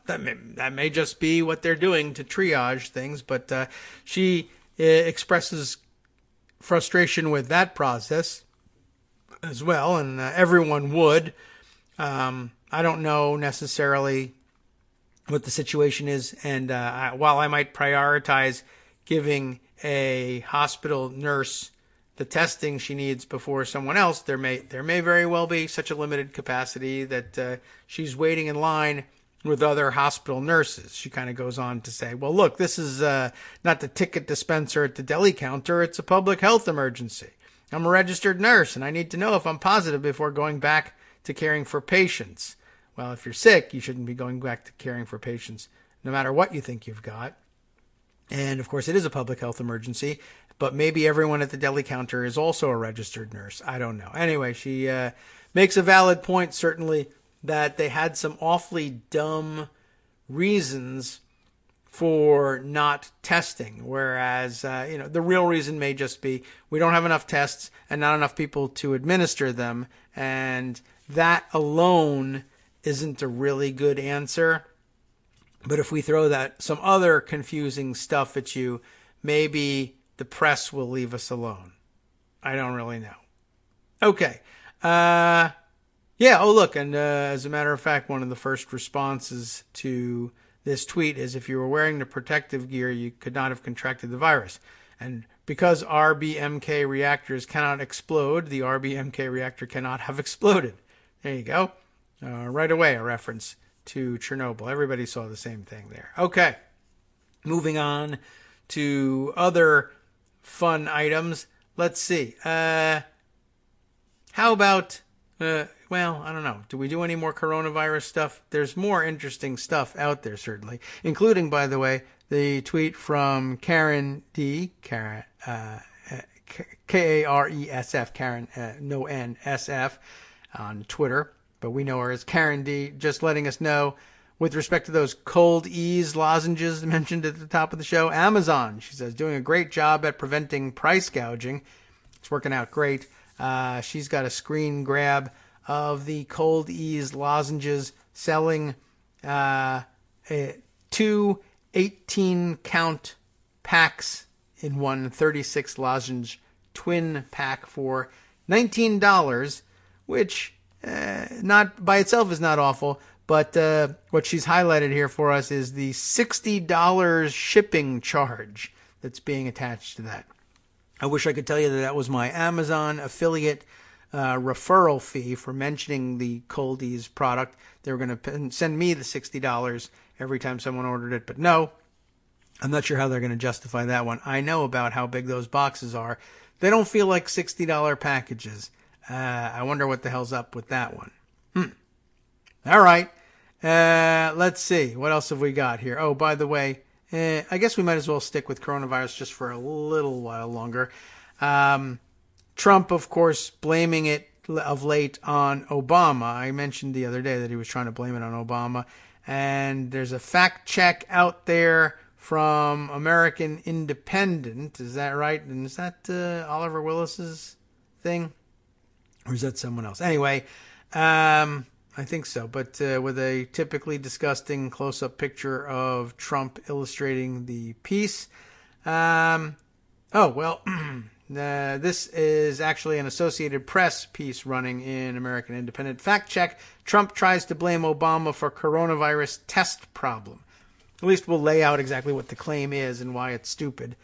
that may just be what they're doing to triage things, but she expresses frustration with that process as well, and everyone would. I don't know necessarily what the situation is, and while I might prioritize giving a hospital nurse the testing she needs before someone else, there may very well be such a limited capacity that she's waiting in line with other hospital nurses. She kind of goes on to say, well, look, this is not the ticket dispenser at the deli counter. It's a public health emergency. I'm a registered nurse, and I need to know if I'm positive before going back to caring for patients. Well, if you're sick, you shouldn't be going back to caring for patients, no matter what you think you've got. And, of course, it is a public health emergency, but maybe everyone at the deli counter is also a registered nurse. I don't know. Anyway, she makes a valid point, certainly, that they had some awfully dumb reasons for not testing, whereas, the real reason may just be we don't have enough tests and not enough people to administer them, and that alone isn't a really good answer. But if we throw some other confusing stuff at you, maybe the press will leave us alone. I don't really know. Okay. Oh, look, and as a matter of fact, one of the first responses to this tweet is if you were wearing the protective gear, you could not have contracted the virus. And because RBMK reactors cannot explode, the RBMK reactor cannot have exploded. There you go. Right away, a reference to Chernobyl. Everybody saw the same thing there. Okay. Moving on to other fun items. Let's see. How about... I don't know. Do we do any more coronavirus stuff? There's more interesting stuff out there, certainly, including, by the way, the tweet from Karen D. Karen, Karesf, Karen, no N, SF, on Twitter. but we know her as Karen D, just letting us know with respect to those cold ease lozenges mentioned at the top of the show. Amazon, she says, doing a great job at preventing price gouging. It's working out great. She's got a screen grab of the cold ease lozenges selling 2 18-count packs in one 36 lozenge twin pack for $19, which not by itself is not awful, but what she's highlighted here for us is the $60 shipping charge that's being attached to that. I wish I could tell you that was my Amazon affiliate referral fee for mentioning the Coldies product. They were going to send me the $60 every time someone ordered it, but no, I'm not sure how they're going to justify that one. I know about how big those boxes are. They don't feel like $60 packages. I wonder what the hell's up with that one. All right. Let's see. What else have we got here? Oh, by the way, I guess we might as well stick with coronavirus just for a little while longer. Trump, of course, blaming it of late on Obama. I mentioned the other day that he was trying to blame it on Obama. And there's a fact check out there from American Independent. Is that right? And is that Oliver Willis's thing? Or is that someone else? Anyway, I think so. But with a typically disgusting close-up picture of Trump illustrating the piece. This is actually an Associated Press piece running in American Independent. Fact check, Trump tries to blame Obama for coronavirus test problem. At least we'll lay out exactly what the claim is and why it's stupid,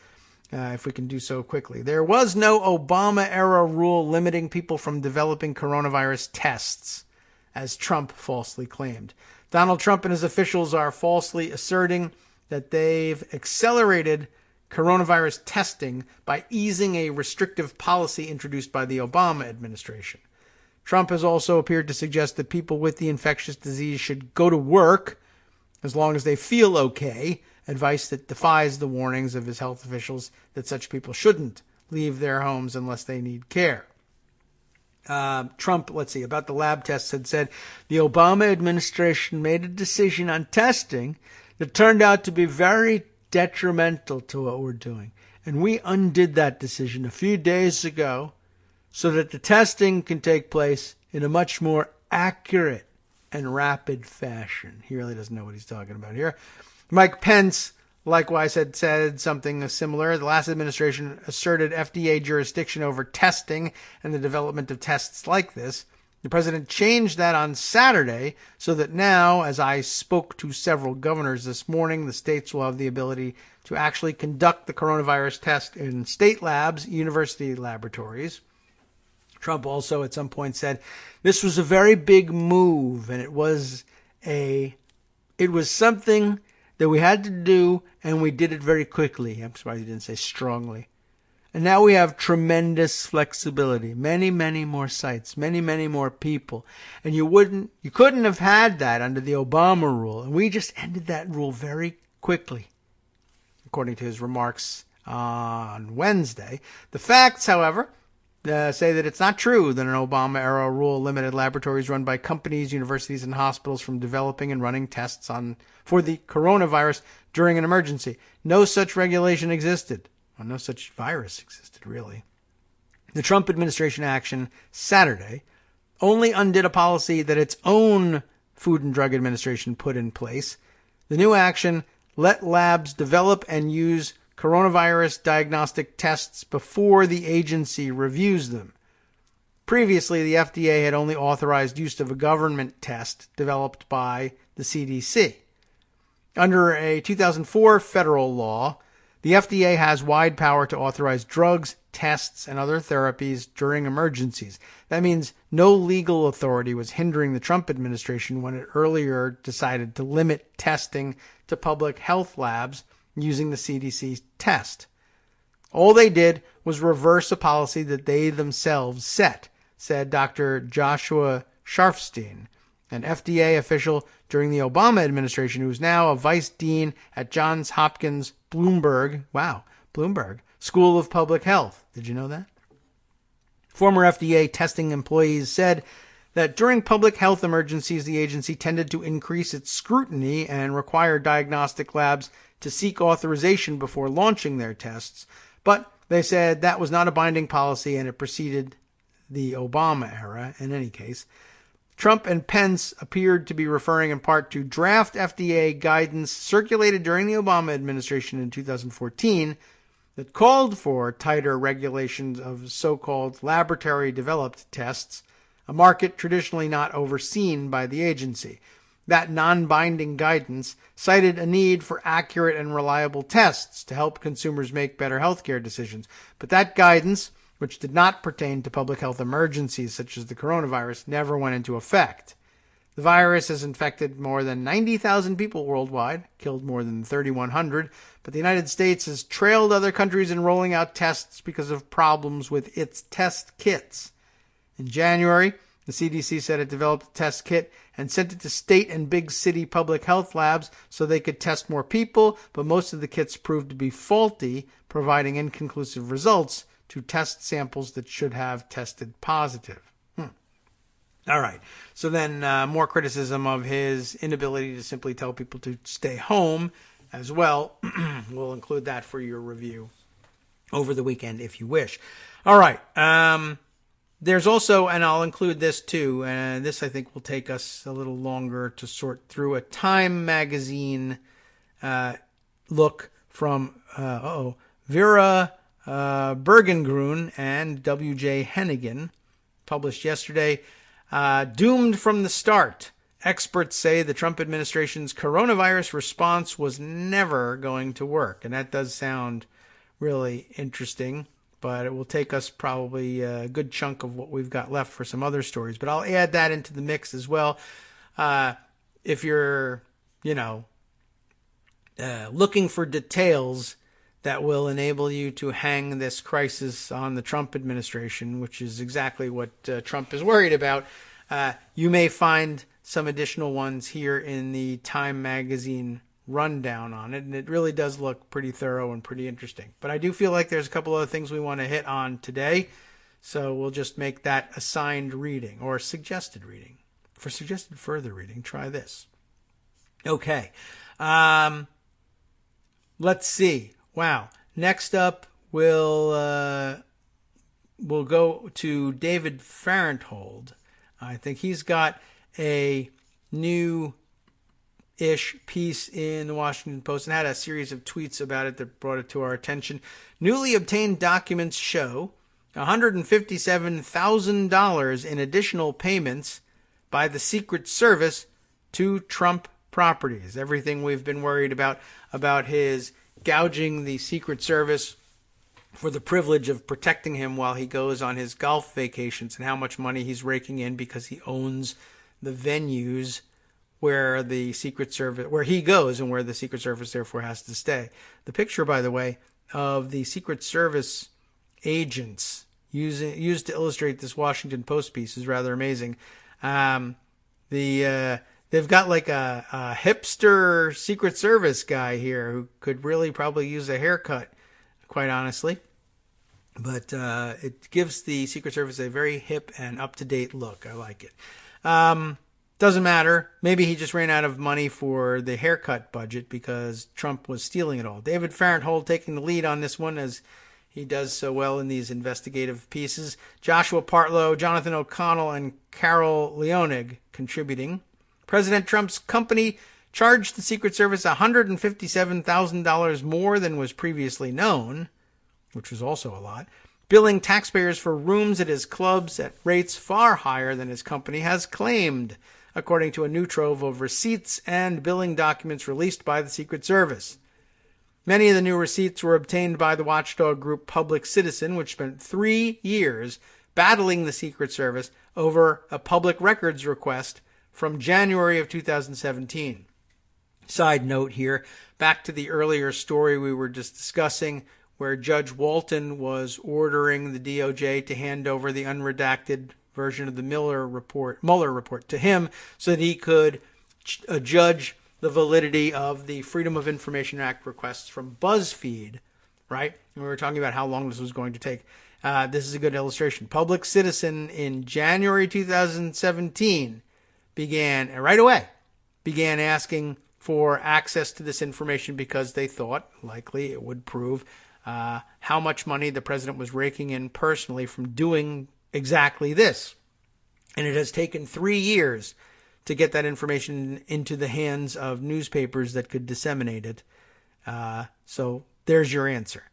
if we can do so quickly. There was no Obama-era rule limiting people from developing coronavirus tests, as Trump falsely claimed. Donald Trump and his officials are falsely asserting that they've accelerated coronavirus testing by easing a restrictive policy introduced by the Obama administration. Trump has also appeared to suggest that people with the infectious disease should go to work as long as they feel okay, advice that defies the warnings of his health officials that such people shouldn't leave their homes unless they need care. Trump, about the lab tests, had said the Obama administration made a decision on testing that turned out to be very detrimental to what we're doing. And we undid that decision a few days ago so that the testing can take place in a much more accurate and rapid fashion. He really doesn't know what he's talking about here. Mike Pence, likewise, had said something similar. The last administration asserted FDA jurisdiction over testing and the development of tests like this. The president changed that on Saturday so that now, as I spoke to several governors this morning, the states will have the ability to actually conduct the coronavirus test in state labs, university laboratories. Trump also at some point said this was a very big move, and it was something that we had to do, and we did it very quickly. I'm surprised he didn't say strongly. And now we have tremendous flexibility, many, many more sites, many, many more people. And you couldn't have had that under the Obama rule. And we just ended that rule very quickly, according to his remarks on Wednesday. The facts, however, say that it's not true that an Obama-era rule limited laboratories run by companies, universities, and hospitals from developing and running tests for the coronavirus during an emergency. No such regulation existed. Well, no such virus existed, really. The Trump administration action Saturday only undid a policy that its own Food and Drug Administration put in place. The new action let labs develop and use coronavirus diagnostic tests before the agency reviews them. Previously, the FDA had only authorized use of a government test developed by the CDC. Under a 2004 federal law, the FDA has wide power to authorize drugs, tests, and other therapies during emergencies. That means no legal authority was hindering the Trump administration when it earlier decided to limit testing to public health labs using the CDC test. All they did was reverse a policy that they themselves set, said Dr. Joshua Sharfstein, an FDA official during the Obama administration who is now a vice dean at Johns Hopkins Bloomberg School of Public Health. Did you know that? Former FDA testing employees said that during public health emergencies, the agency tended to increase its scrutiny and require diagnostic labs to seek authorization before launching their tests. But they said that was not a binding policy and it preceded the Obama era in any case. Trump and Pence appeared to be referring in part to draft FDA guidance circulated during the Obama administration in 2014 that called for tighter regulations of so-called laboratory-developed tests, a market traditionally not overseen by the agency. That non-binding guidance cited a need for accurate and reliable tests to help consumers make better healthcare decisions. But that guidance, which did not pertain to public health emergencies such as the coronavirus, never went into effect. The virus has infected more than 90,000 people worldwide, killed more than 3,100, but the United States has trailed other countries in rolling out tests because of problems with its test kits. In January, the CDC said it developed a test kit and sent it to state and big city public health labs so they could test more people, but most of the kits proved to be faulty, providing inconclusive results to test samples that should have tested positive. All right. So then more criticism of his inability to simply tell people to stay home as well. We'll include that for your review over the weekend if you wish. All right. There's also, and I'll include this too, and this I think will take us a little longer to sort through, a Time magazine look from Vera Bergengruen and W.J. Hennigan, published yesterday. Doomed from the start. Experts say the Trump administration's coronavirus response was never going to work. And that does sound really interesting, but it will take us probably a good chunk of what we've got left for some other stories. But I'll add that into the mix as well. If you're, looking for details that will enable you to hang this crisis on the Trump administration, which is exactly what Trump is worried about. You may find some additional ones here in the Time magazine rundown on it, and it really does look pretty thorough and pretty interesting. But I do feel like there's a couple other things we want to hit on today, so we'll just make that assigned reading or suggested reading. For suggested further reading, try this. Okay. Let's see. Wow. Next up, we'll go to David Farenthold. I think he's got a new-ish piece in the Washington Post and had a series of tweets about it that brought it to our attention. Newly obtained documents show $157,000 in additional payments by the Secret Service to Trump properties. Everything we've been worried about his gouging the Secret Service for the privilege of protecting him while he goes on his golf vacations, and how much money he's raking in because he owns the venues where the Secret Service, where he goes and where the Secret Service therefore has to stay. The picture, by the way, of the Secret Service agents used to illustrate this Washington Post piece is rather amazing. They've got like a hipster Secret Service guy here who could really probably use a haircut, quite honestly. But it gives the Secret Service a very hip and up-to-date look. I like it. Doesn't matter. Maybe he just ran out of money for the haircut budget because Trump was stealing it all. David Farenthold taking the lead on this one, as he does so well in these investigative pieces. Joshua Partlow, Jonathan O'Connell, and Carol Leonig contributing. President Trump's company charged the Secret Service $157,000 more than was previously known, which was also a lot, billing taxpayers for rooms at his clubs at rates far higher than his company has claimed, according to a new trove of receipts and billing documents released by the Secret Service. Many of the new receipts were obtained by the watchdog group Public Citizen, which spent 3 years battling the Secret Service over a public records request from January of 2017. Side note here, back to the earlier story we were just discussing, where Judge Walton was ordering the DOJ to hand over the unredacted version of the Mueller report to him so that he could judge the validity of the Freedom of Information Act requests from BuzzFeed, right? And we were talking about how long this was going to take. This is a good illustration. Public Citizen in January 2017 began asking for access to this information because they thought likely it would prove how much money the president was raking in personally from doing exactly this. And it has taken 3 years to get that information into the hands of newspapers that could disseminate it. So there's your answer.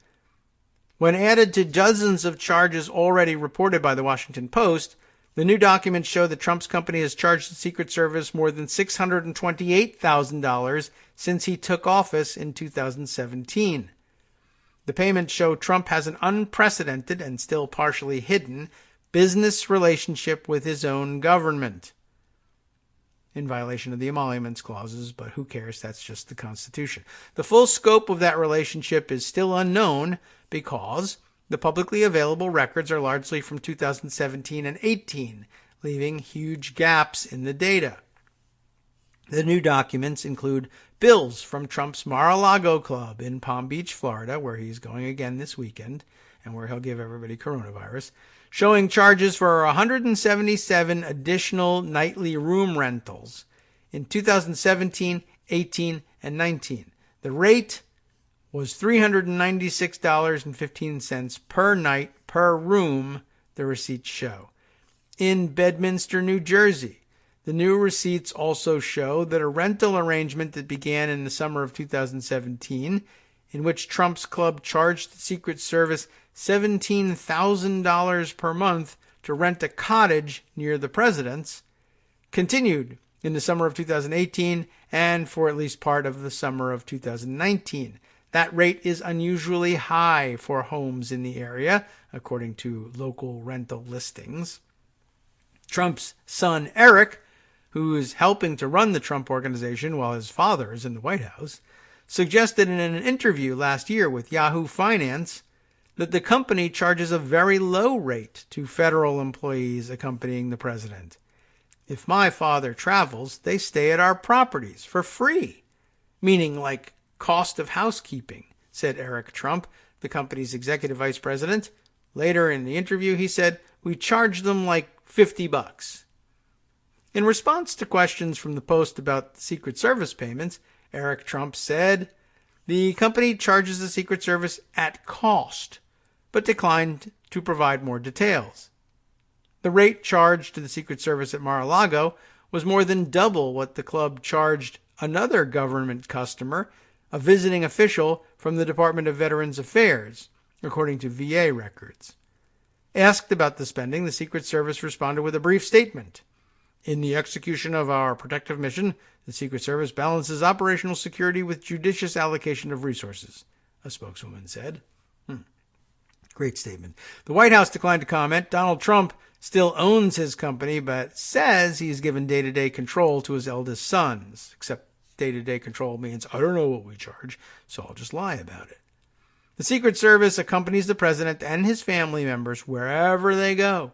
When added to dozens of charges already reported by the Washington Post, the new documents show that Trump's company has charged the Secret Service more than $628,000 since he took office in 2017. The payments show Trump has an unprecedented and still partially hidden business relationship with his own government, in violation of the emoluments clauses, but who cares? That's just the Constitution. The full scope of that relationship is still unknown because the publicly available records are largely from 2017 and 18, leaving huge gaps in the data. The new documents include bills from Trump's Mar-a-Lago club in Palm Beach, Florida, where he's going again this weekend, and where he'll give everybody coronavirus, showing charges for 177 additional nightly room rentals in 2017, 18, and 19. The rate was $396.15 per night per room, the receipts show. In Bedminster, New Jersey, the new receipts also show that a rental arrangement that began in the summer of 2017, in which Trump's club charged the Secret Service $17,000 per month to rent a cottage near the president's, continued in the summer of 2018 and for at least part of the summer of 2019. That rate is unusually high for homes in the area, according to local rental listings. Trump's son, Eric, who is helping to run the Trump Organization while his father is in the White House, suggested in an interview last year with Yahoo Finance that the company charges a very low rate to federal employees accompanying the president. If my father travels, they stay at our properties for free, meaning like cost of housekeeping, said Eric Trump, the company's executive vice president. Later in the interview, he said, "We charge them like $50. In response to questions from the Post about the Secret Service payments, Eric Trump said, the company charges the Secret Service at cost, but declined to provide more details. The rate charged to the Secret Service at Mar-a-Lago was more than double what the club charged another government customer, a visiting official from the Department of Veterans Affairs, according to VA records. Asked about the spending, the Secret Service responded with a brief statement. In the execution of our protective mission, the Secret Service balances operational security with judicious allocation of resources, a spokeswoman said. Great statement. The White House declined to comment. Donald Trump still owns his company, but says he's given day-to-day control to his eldest sons, except day-to-day control means I don't know what we charge, so I'll just lie about it. The Secret Service accompanies the president and his family members wherever they go,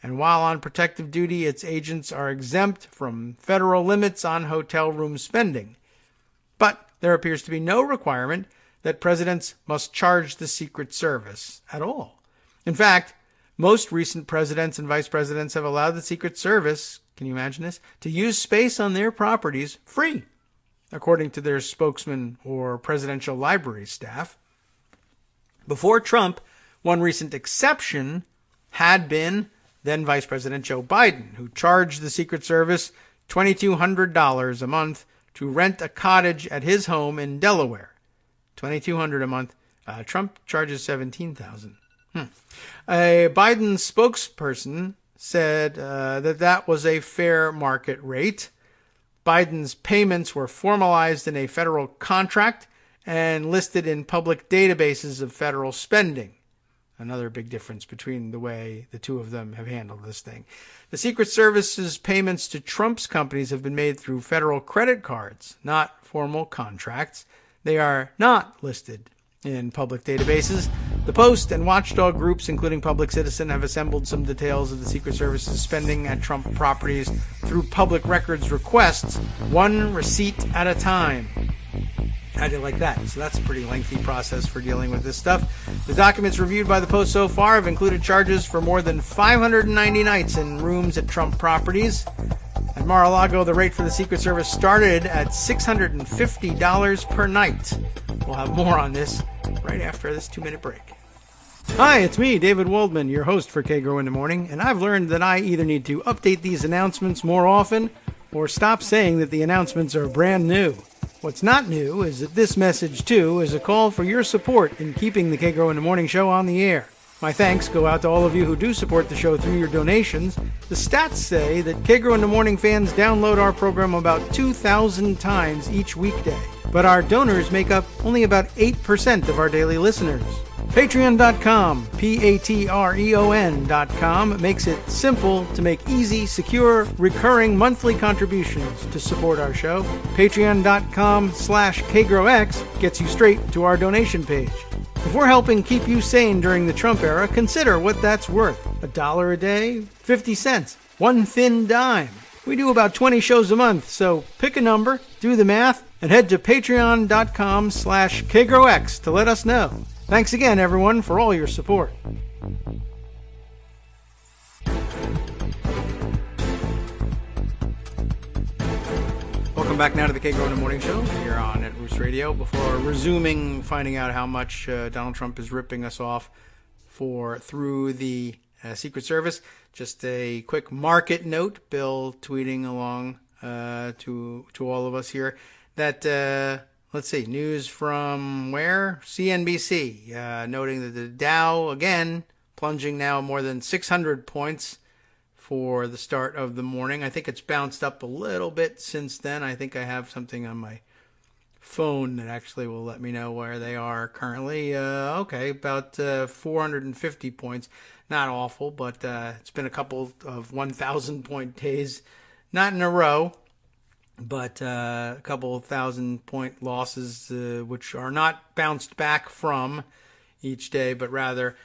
and while on protective duty, its agents are exempt from federal limits on hotel room spending. But there appears to be no requirement that presidents must charge the Secret Service at all. In fact, most recent presidents and vice presidents have allowed the Secret Service, can you imagine this, to use space on their properties free, according to their spokesman or presidential library staff. Before Trump, one recent exception had been then Vice President Joe Biden, who charged the Secret Service $2,200 a month to rent a cottage at his home in Delaware. $2,200 a month. Trump charges $17,000. A Biden spokesperson said that was a fair market rate. Biden's payments were formalized in a federal contract and listed in public databases of federal spending. Another big difference between the way the two of them have handled this thing. The Secret Service's payments to Trump's companies have been made through federal credit cards, not formal contracts. They are not listed in public databases. The Post and watchdog groups, including Public Citizen, have assembled some details of the Secret Service's spending at Trump properties through public records requests, one receipt at a time. How do you like that? So that's a pretty lengthy process for dealing with this stuff. The documents reviewed by the Post so far have included charges for more than 590 nights in rooms at Trump properties. At Mar-a-Lago, the rate for the Secret Service started at $650 per night. We'll have more on this right after this 2-minute break. Hi, it's me, David Waldman, your host for Kagro in the Morning, and I've learned that I either need to update these announcements more often or stop saying that the announcements are brand new. What's not new is that this message, too, is a call for your support in keeping the Kagro in the Morning show on the air. My thanks go out to all of you who do support the show through your donations. The stats say that Kagro in the Morning fans download our program about 2,000 times each weekday. But our donors make up only about 8% of our daily listeners. Patreon.com, Patreon.com, makes it simple to make easy, secure, recurring monthly contributions to support our show. Patreon.com/KagroX gets you straight to our donation page. If we're helping keep you sane during the Trump era, consider what that's worth. $1 a day? 50 cents? One thin dime? We do about 20 shows a month, so pick a number, do the math, and head to patreon.com/KagroX to let us know. Thanks again, everyone, for all your support. Welcome back now to the Kagro in the Morning Show here on at Roost Radio. Before resuming finding out how much Donald Trump is ripping us off through the Secret Service, just a quick market note. Bill tweeting along to all of us here that let's see, news from where? CNBC, noting that the Dow, again, plunging now more than 600 points for the start of the morning. I think it's bounced up a little bit since then. I think I have something on my phone that actually will let me know where they are currently. Okay, about 450 points. Not awful, but it's been a couple of 1,000-point days. Not in a row, but a couple of 1,000-point losses, which are not bounced back from each day, but rather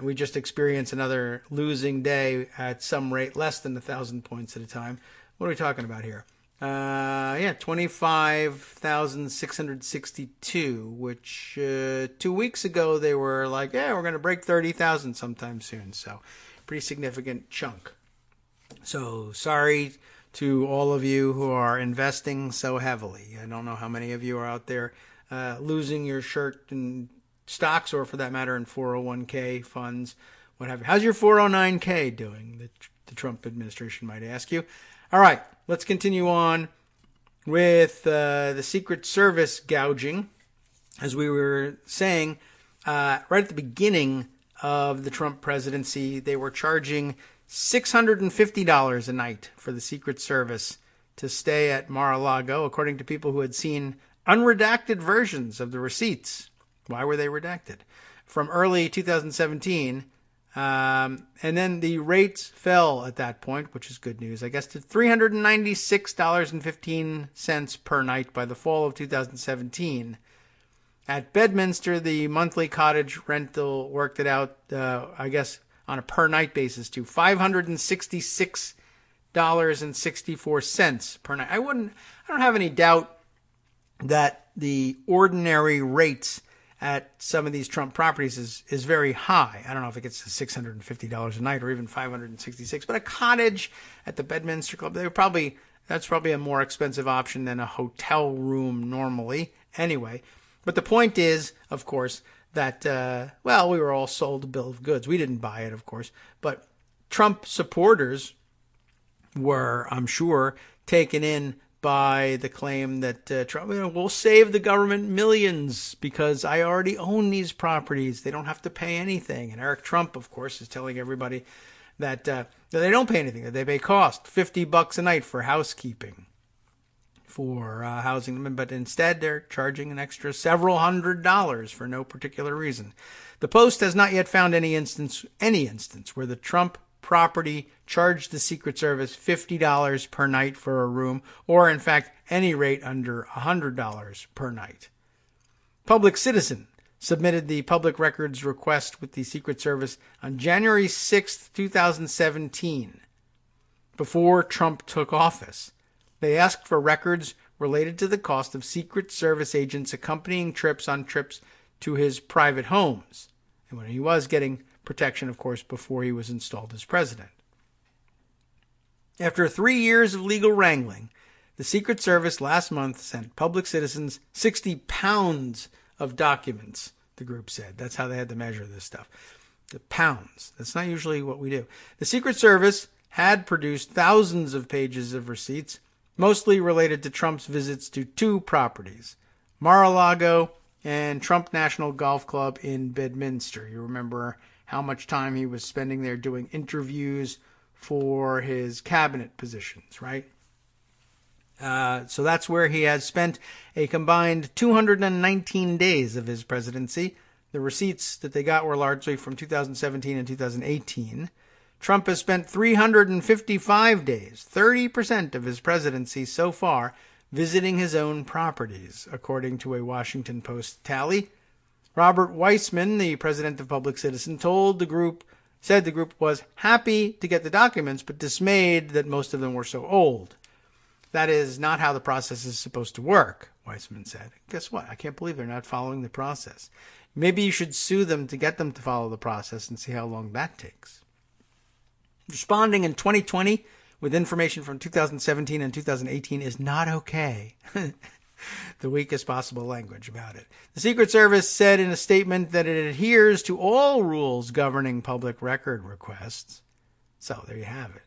we just experience another losing day at some rate, less than 1,000 points at a time. What are we talking about here? 25,662, which 2 weeks ago they were like, yeah, we're going to break 30,000 sometime soon. So pretty significant chunk. So sorry to all of you who are investing so heavily. I don't know how many of you are out there losing your shirt in stocks, or for that matter in 401k funds, what have you. How's your 409k doing? The Trump administration might ask you. All right, let's continue on with the Secret Service gouging. As we were saying, right at the beginning of the Trump presidency, they were charging $650 a night for the Secret Service to stay at Mar-a-Lago, according to people who had seen unredacted versions of the receipts. Why were they redacted? From early 2017, and then the rates fell at that point, which is good news, I guess, to $396.15 per night by the fall of 2017. At Bedminster, the monthly cottage rental worked it out, I guess, on a per night basis to $566.64 per night. I don't have any doubt that the ordinary rates at some of these Trump properties is very high. I don't know if it gets to $650 a night or even $566, but a cottage at the Bedminster Club, that's probably a more expensive option than a hotel room normally anyway. But the point is, of course, that, we were all sold a bill of goods. We didn't buy it, of course. But Trump supporters were, I'm sure, taken in by the claim that Trump will save the government millions because I already own these properties. They don't have to pay anything. And Eric Trump, of course, is telling everybody that they don't pay anything, that they pay cost, $50 a night for housekeeping, for housing them, but instead they're charging an extra several $100s for no particular reason. The Post has not yet found any instance where the Trump property charged the Secret Service $50 per night for a room, or in fact any rate under $100 per night. Public Citizen submitted the public records request with the Secret Service on January 6, 2017, before Trump took office. They asked for records related to the cost of Secret Service agents accompanying trips to his private homes. And when he was getting protection, of course, before he was installed as president. After 3 years of legal wrangling, the Secret Service last month sent public citizens 60 pounds of documents, the group said. That's how they had to measure this stuff. The pounds. That's not usually what we do. The Secret Service had produced thousands of pages of receipts, mostly related to Trump's visits to two properties, Mar-a-Lago and Trump National Golf Club in Bedminster. You remember how much time he was spending there doing interviews for his cabinet positions, right? So that's where he has spent a combined 219 days of his presidency. The receipts that they got were largely from 2017 and 2018. Trump has spent 355 days, 30% of his presidency so far, visiting his own properties, according to a Washington Post tally. Robert Weissman, the president of Public Citizen, said the group was happy to get the documents, but dismayed that most of them were so old. That is not how the process is supposed to work, Weissman said. Guess what? I can't believe they're not following the process. Maybe you should sue them to get them to follow the process and see how long that takes. Responding in 2020 with information from 2017 and 2018 is not okay. The weakest possible language about it. The Secret Service said in a statement that it adheres to all rules governing public record requests. So there you have it.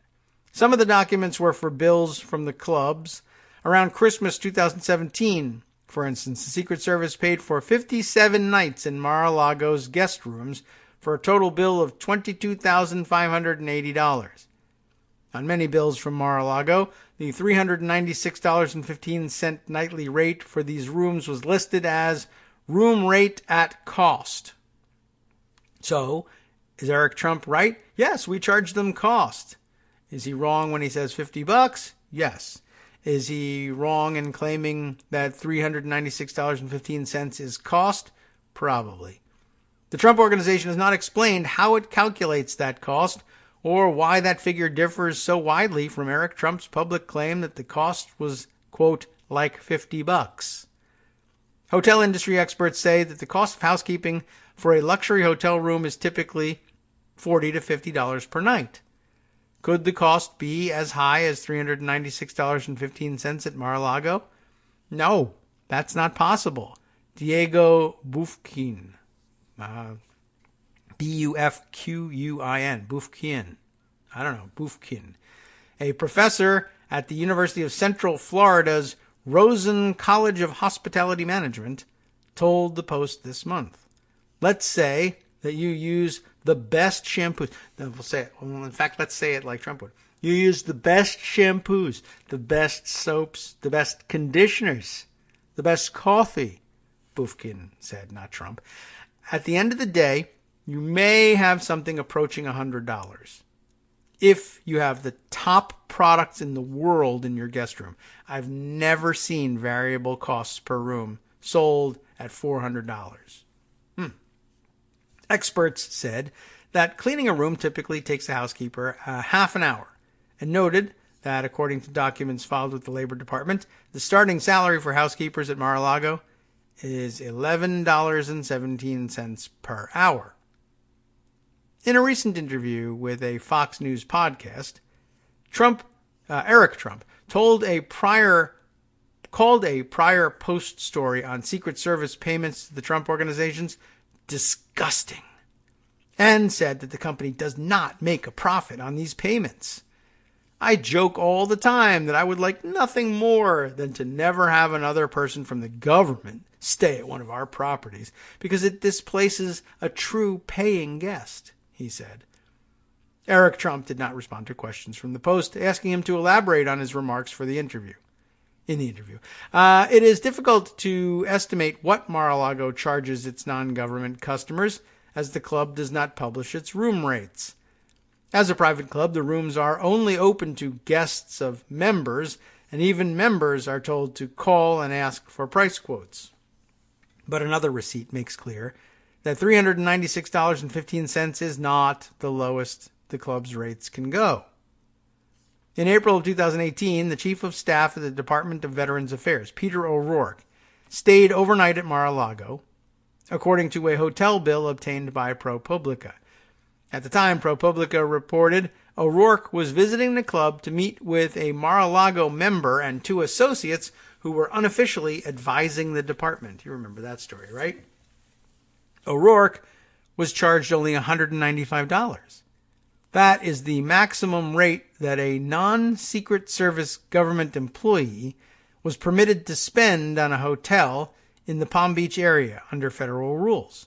Some of the documents were for bills from the clubs. Around Christmas 2017, for instance, the Secret Service paid for 57 nights in Mar-a-Lago's guest rooms for a total bill of $22,580. On many bills from Mar-a-Lago, the $396.15 nightly rate for these rooms was listed as room rate at cost. So, is Eric Trump right? Yes, we charge them cost. Is he wrong when he says $50? Yes. Is he wrong in claiming that $396.15 is cost? Probably. The Trump Organization has not explained how it calculates that cost or why that figure differs so widely from Eric Trump's public claim that the cost was, quote, like $50. Hotel industry experts say that the cost of housekeeping for a luxury hotel room is typically $40 to $50 per night. Could the cost be as high as $396.15 at Mar-a-Lago? No, that's not possible. Diego Bufkin, Bufquin, Bufkin, Bufkin, a professor at the University of Central Florida's Rosen College of Hospitality Management, told the Post this month. Let's say that you use the best shampoos. No, we'll say it. Well, in fact, let's say it like Trump would. You use the best shampoos, the best soaps, the best conditioners, the best coffee, Bufkin said, not Trump. At the end of the day, you may have something approaching $100. If you have the top products in the world in your guest room. I've never seen variable costs per room sold at $400. Experts said that cleaning a room typically takes a housekeeper half an hour, and noted that according to documents filed with the Labor Department, the starting salary for housekeepers at Mar-a-Lago is $11.17 per hour. In a recent interview with a Fox News podcast, Eric Trump called a prior Post story on Secret Service payments to the Trump organizations disgusting, and said that the company does not make a profit on these payments. I joke all the time that I would like nothing more than to never have another person from the government stay at one of our properties because it displaces a true paying guest, he said. Eric Trump did not respond to questions from the Post asking him to elaborate on his remarks in the interview. It is difficult to estimate what Mar-a-Lago charges its non-government customers, as the club does not publish its room rates. As a private club, the rooms are only open to guests of members, and even members are told to call and ask for price quotes. But another receipt makes clear that $396.15 is not the lowest the club's rates can go. In April of 2018, the Chief of Staff of the Department of Veterans Affairs, Peter O'Rourke, stayed overnight at Mar-a-Lago, according to a hotel bill obtained by ProPublica. At the time, ProPublica reported O'Rourke was visiting the club to meet with a Mar-a-Lago member and 2 associates who were unofficially advising the department. You remember that story, right? O'Rourke was charged only $195. That is the maximum rate that a non-Secret Service government employee was permitted to spend on a hotel in the Palm Beach area under federal rules.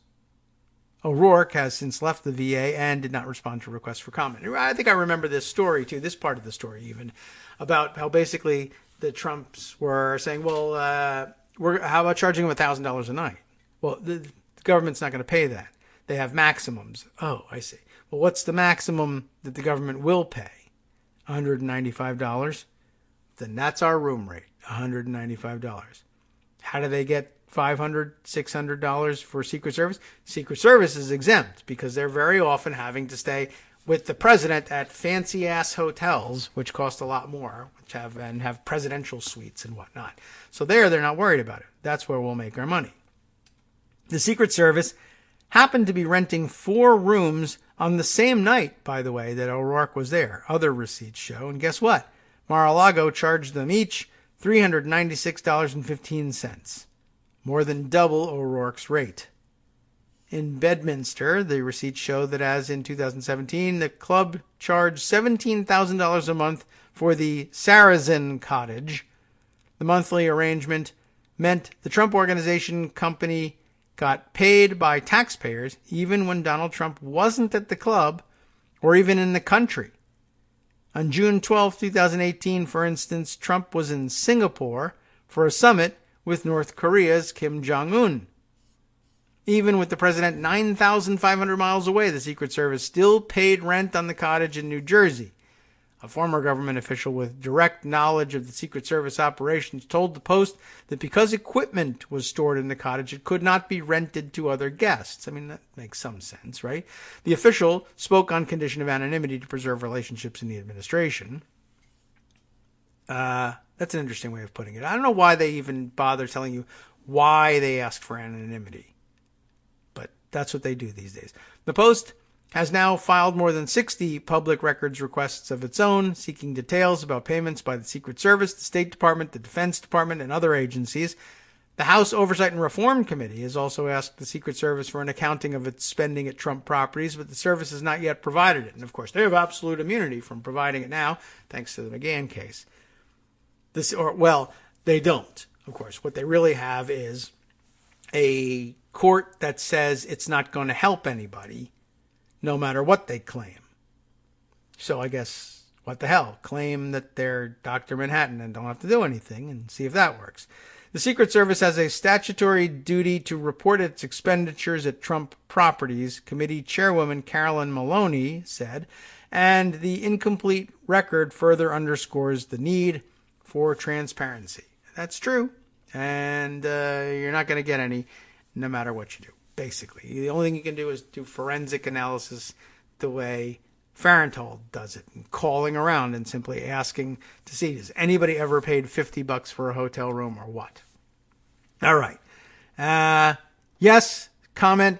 O'Rourke has since left the VA and did not respond to requests for comment. I think I remember this story, too, this part of the story even, about how basically the Trumps were saying, well, how about charging them $1,000 a night? Well, the government's not going to pay that. They have maximums. Oh, I see. Well, what's the maximum that the government will pay? $195? Then that's our room rate, $195. How do they get $500, $600 for Secret Service? Secret Service is exempt because they're very often having to stay with the president at fancy-ass hotels, which cost a lot more, which have presidential suites and whatnot. So they're not worried about it. That's where we'll make our money. The Secret Service happened to be renting 4 rooms on the same night, by the way, that O'Rourke was there. Other receipts show. And guess what? Mar-a-Lago charged them each $396.15, more than double O'Rourke's rate. In Bedminster, the receipts show that as in 2017, the club charged $17,000 a month for the Sarrazin Cottage. The monthly arrangement meant the Trump Organization company got paid by taxpayers even when Donald Trump wasn't at the club or even in the country. On June 12, 2018, for instance, Trump was in Singapore for a summit with North Korea's Kim Jong-un. Even with the president 9,500 miles away, the Secret Service still paid rent on the cottage in New Jersey. A former government official with direct knowledge of the Secret Service operations told the Post that because equipment was stored in the cottage, it could not be rented to other guests. I mean, that makes some sense, right? The official spoke on condition of anonymity to preserve relationships in the administration. That's an interesting way of putting it. I don't know why they even bother telling you why they asked for anonymity, but that's what they do these days. The Post has now filed more than 60 public records requests of its own, seeking details about payments by the Secret Service, the State Department, the Defense Department, and other agencies. The House Oversight and Reform Committee has also asked the Secret Service for an accounting of its spending at Trump properties, but the service has not yet provided it. And, of course, they have absolute immunity from providing it now, thanks to the McGahn case. They don't, of course. What they really have is a court that says it's not going to help anybody, no matter what they claim. So I guess, what the hell? Claim that they're Dr. Manhattan and don't have to do anything and see if that works. The Secret Service has a statutory duty to report its expenditures at Trump properties, committee chairwoman Carolyn Maloney said, and the incomplete record further underscores the need for transparency. That's true, and you're not going to get any no matter what you do. Basically, the only thing you can do is do forensic analysis the way Farenthold does it, and calling around and simply asking to see, has anybody ever paid $50 for a hotel room or what? All right. Yes, comment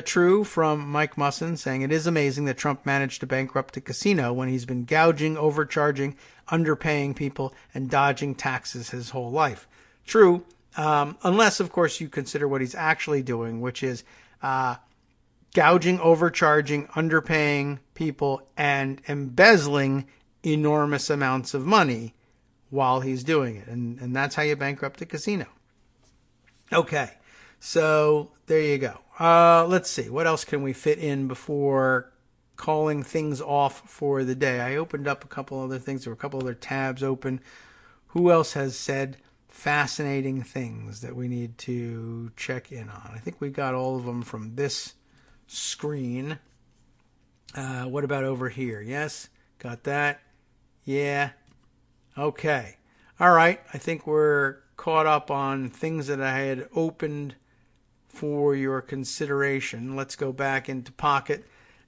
true from Mike Musson saying it is amazing that Trump managed to bankrupt a casino when he's been gouging, overcharging, underpaying people, and dodging taxes his whole life. True. Unless, of course, you consider what he's actually doing, which is gouging, overcharging, underpaying people, and embezzling enormous amounts of money while he's doing it. And that's how you bankrupt a casino. Okay, so there you go. Let's see. What else can we fit in before calling things off for the day? I opened up a couple other things. There were a couple other tabs open. Who else has said fascinating things that we need to check in on? I think we got all of them from this screen. What about over here? Yes, got that. Yeah. Okay. All right. I think we're caught up on things that I had opened for your consideration. Let's go back into Pocket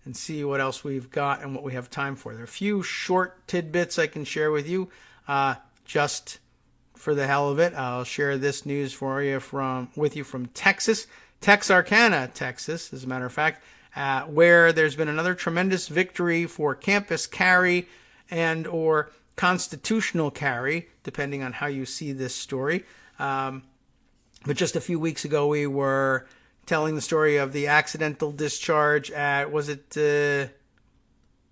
and see what else we've got and what we have time for. There are a few short tidbits I can share with you. Just for the hell of it, I'll share this news with you from Texas, Texarkana, Texas, as a matter of fact, where there's been another tremendous victory for campus carry and or constitutional carry, depending on how you see this story. But just a few weeks ago, we were telling the story of the accidental discharge at,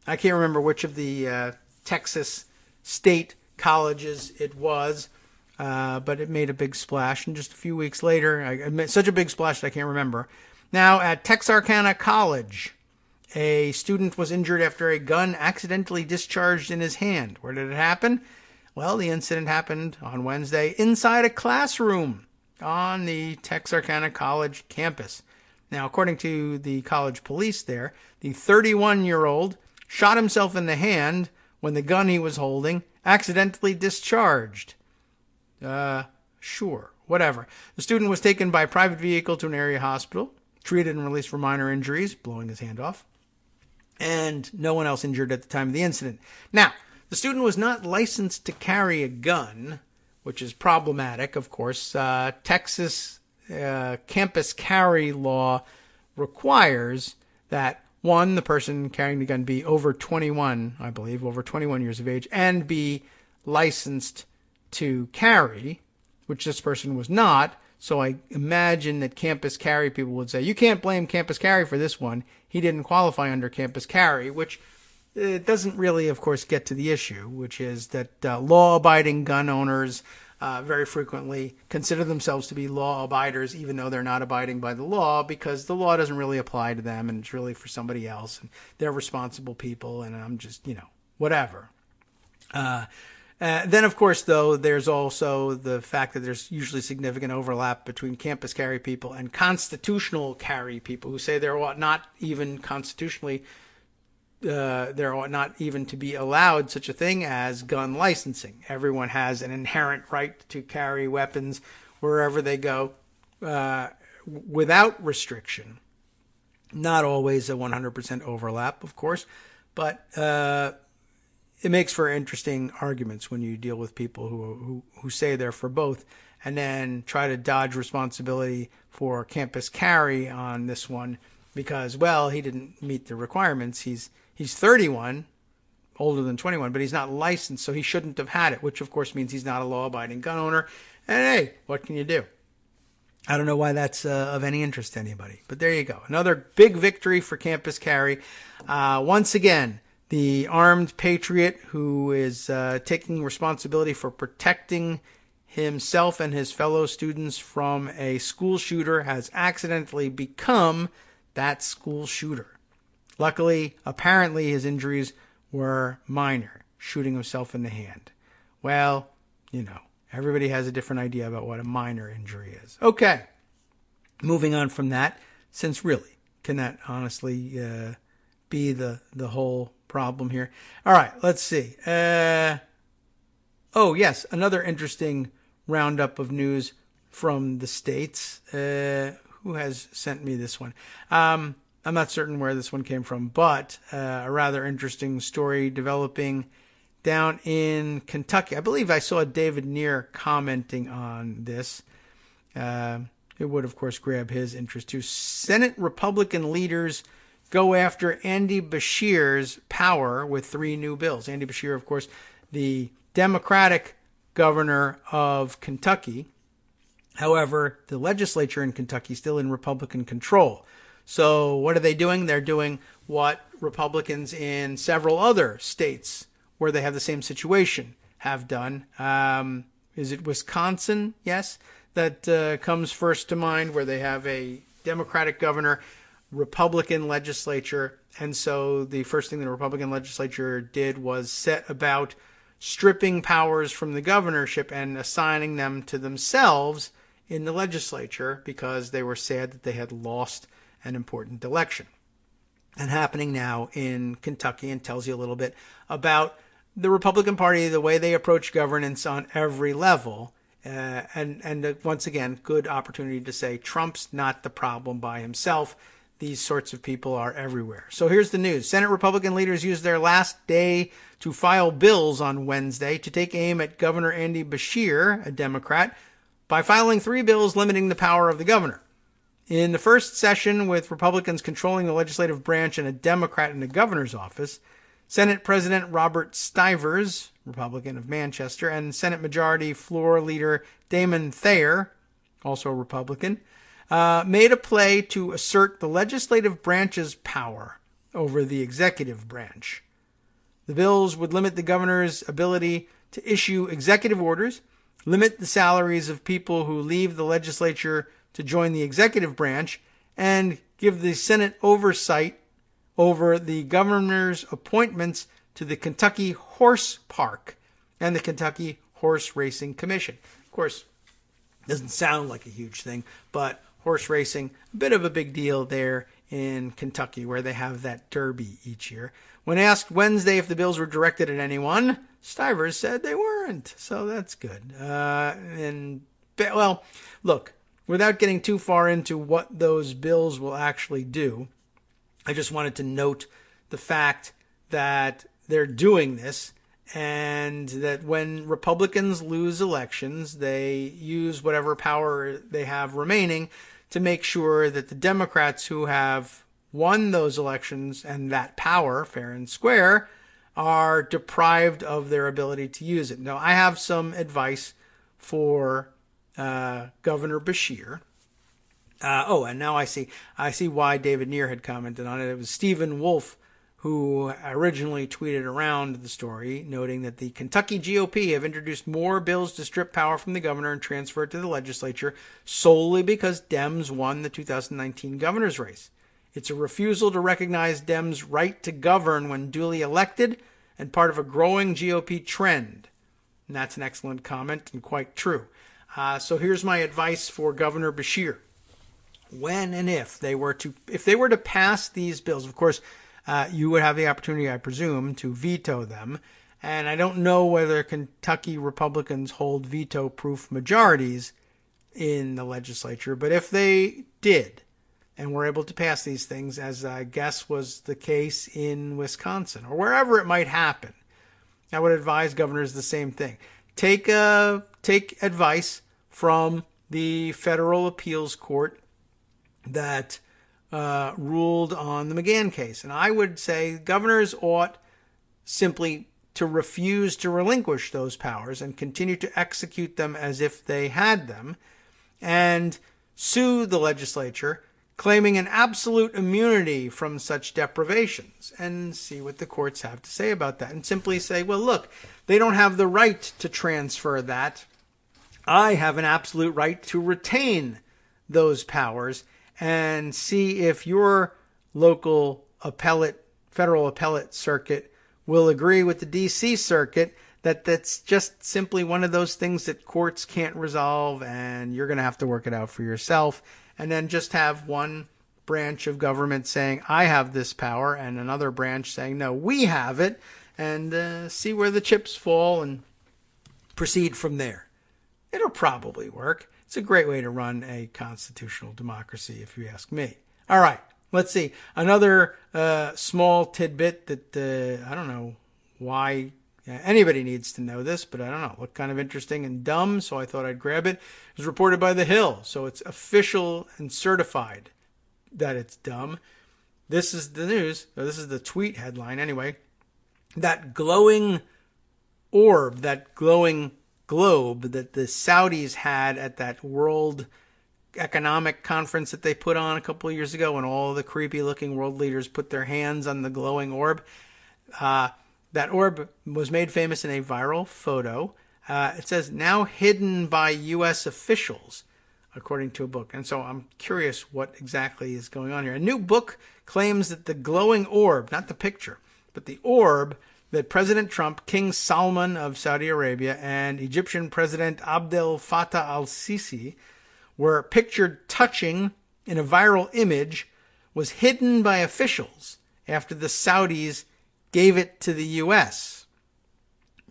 I can't remember which of the Texas state colleges it was, but it made a big splash. And just a few weeks later, it made such a big splash that I can't remember. Now, at Texarkana College, a student was injured after a gun accidentally discharged in his hand. Where did it happen? Well, the incident happened on Wednesday inside a classroom on the Texarkana College campus. Now, according to the college police there, the 31-year-old shot himself in the hand when the gun he was holding accidentally discharged. Sure, whatever. The student was taken by private vehicle to an area hospital, treated and released for minor injuries, blowing his hand off, and no one else injured at the time of the incident. Now, the student was not licensed to carry a gun, which is problematic, of course. Texas campus carry law requires that, one, the person carrying the gun be over 21, I believe, over 21 years of age, and be licensed to carry, which this person was not. So I imagine that campus carry people would say, you can't blame campus carry for this one. He didn't qualify under campus carry, which doesn't really, of course, get to the issue, which is that law-abiding gun owners very frequently consider themselves to be law abiders, even though they're not abiding by the law, because the law doesn't really apply to them and it's really for somebody else. And they're responsible people, and I'm just, whatever. Then, of course, though, there's also the fact that there's usually significant overlap between campus carry people and constitutional carry people who say there ought not even constitutionally, there ought not even to be allowed such a thing as gun licensing. Everyone has an inherent right to carry weapons wherever they go without restriction. Not always a 100% overlap, of course, but it makes for interesting arguments when you deal with people who say they're for both and then try to dodge responsibility for campus carry on this one because, well, he didn't meet the requirements. He's 31, older than 21, but he's not licensed, so he shouldn't have had it, which of course means he's not a law-abiding gun owner. And hey, what can you do? I don't know why that's of any interest to anybody, but there you go. Another big victory for campus carry. Once again, the armed patriot who is taking responsibility for protecting himself and his fellow students from a school shooter has accidentally become that school shooter. Luckily, apparently his injuries were minor, shooting himself in the hand. Well, everybody has a different idea about what a minor injury is. Okay, moving on from that, since really, can that honestly be the whole problem here? All right, let's see. Oh, yes, another interesting roundup of news from the States. Who has sent me this one? I'm not certain where this one came from, but a rather interesting story developing down in Kentucky. I believe I saw David Neer commenting on this. It would, of course, grab his interest too. Senate Republican leaders go after Andy Beshear's power with 3 new bills. Andy Beshear, of course, the Democratic governor of Kentucky. However, the legislature in Kentucky is still in Republican control. So what are they doing? They're doing what Republicans in several other states where they have the same situation have done. Is it Wisconsin? Yes, that comes first to mind, where they have a Democratic governor, Republican legislature. And so the first thing the Republican legislature did was set about stripping powers from the governorship and assigning them to themselves in the legislature because they were sad that they had lost an important election. And happening now in Kentucky, and tells you a little bit about the Republican Party, the way they approach governance on every level. And once again, good opportunity to say Trump's not the problem by himself. these sorts of people are everywhere. So here's the news. Senate Republican leaders used their last day to file bills on Wednesday to take aim at Governor Andy Beshear, a Democrat, by filing 3 bills limiting the power of the governor. In the first session, with Republicans controlling the legislative branch and a Democrat in the governor's office, Senate President Robert Stivers, Republican of Manchester, and Senate Majority Floor Leader Damon Thayer, also a Republican, made a play to assert the legislative branch's power over the executive branch. The bills would limit the governor's ability to issue executive orders, limit the salaries of people who leave the legislature to join the executive branch, and give the Senate oversight over the governor's appointments to the Kentucky Horse Park and the Kentucky Horse Racing Commission. Of course, doesn't sound like a huge thing, but horse racing, a bit of a big deal there in Kentucky, where they have that derby each year. When asked Wednesday if the bills were directed at anyone, Stivers said they weren't, so that's good. Well, look, without getting too far into what those bills will actually do, I just wanted to note the fact that they're doing this, and that when Republicans lose elections, they use whatever power they have remaining to make sure that the Democrats who have won those elections and that power, fair and square, are deprived of their ability to use it. Now, I have some advice for Governor Beshear. And now I see why David Neer had commented on it. It was Stephen Wolfe who originally tweeted around the story, noting that the Kentucky GOP have introduced more bills to strip power from the governor and transfer it to the legislature solely because Dems won the 2019 governor's race. It's a refusal to recognize Dems' right to govern when duly elected and part of a growing GOP trend. And that's an excellent comment and quite true. So here's my advice for Governor Beshear. When and if they were to pass these bills, of course, you would have the opportunity, I presume, to veto them. And I don't know whether Kentucky Republicans hold veto-proof majorities in the legislature, but if they did and were able to pass these things, as I guess was the case in Wisconsin or wherever it might happen, I would advise governors the same thing. Take advice from the federal appeals court that ruled on the McGahn case. And I would say governors ought simply to refuse to relinquish those powers and continue to execute them as if they had them, and sue the legislature, claiming an absolute immunity from such deprivations, and see what the courts have to say about that. And simply say, well, look, they don't have the right to transfer that. I have an absolute right to retain those powers, and see if your local federal appellate circuit will agree with the D.C. circuit that that's just simply one of those things that courts can't resolve, and you're going to have to work it out for yourself. And then just have one branch of government saying, I have this power, and another branch saying, no, we have it, and see where the chips fall and proceed from there. It'll probably work. It's a great way to run a constitutional democracy, if you ask me. All right, let's see. Another small tidbit that I don't know why anybody needs to know this, but I don't know. Looked kind of interesting and dumb, so I thought I'd grab it. It was reported by The Hill, so it's official and certified that it's dumb. This is the news. This is the tweet headline anyway. That glowing orb, that glowing globe that the Saudis had at that World Economic Conference that they put on a couple of years ago, when all the creepy looking world leaders put their hands on the glowing orb. That orb was made famous in a viral photo. It says, now hidden by U.S. officials, according to a book. And so I'm curious what exactly is going on here. A new book claims that the glowing orb, not the picture, but the orb that President Trump, King Salman of Saudi Arabia, and Egyptian President Abdel Fattah al-Sisi were pictured touching in a viral image, was hidden by officials after the Saudis gave it to the U.S.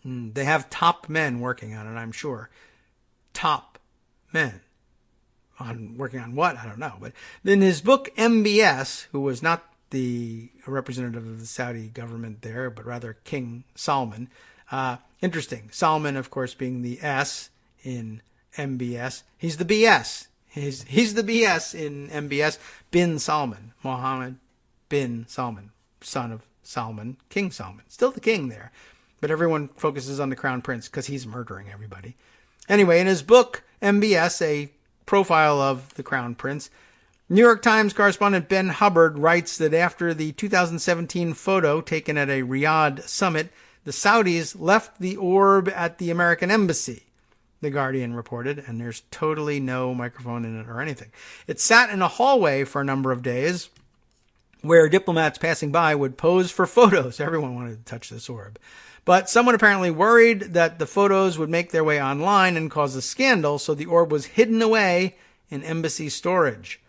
They have top men working on it, I'm sure. Top men. working on what? I don't know. But in his book, MBS, who was not the representative of the Saudi government there, but rather King Salman. Interesting. Salman, of course, being the S in MBS. He's the BS. He's the BS in MBS. Bin Salman. Mohammed bin Salman. Son of Salman. King Salman. Still the king there. But everyone focuses on the crown prince because he's murdering everybody. Anyway, in his book, MBS, a profile of the crown prince, New York Times correspondent Ben Hubbard writes that after the 2017 photo taken at a Riyadh summit, the Saudis left the orb at the American embassy, The Guardian reported, and there's totally no microphone in it or anything. It sat in a hallway for a number of days where diplomats passing by would pose for photos. Everyone wanted to touch this orb. But someone apparently worried that the photos would make their way online and cause a scandal, so the orb was hidden away in embassy storage.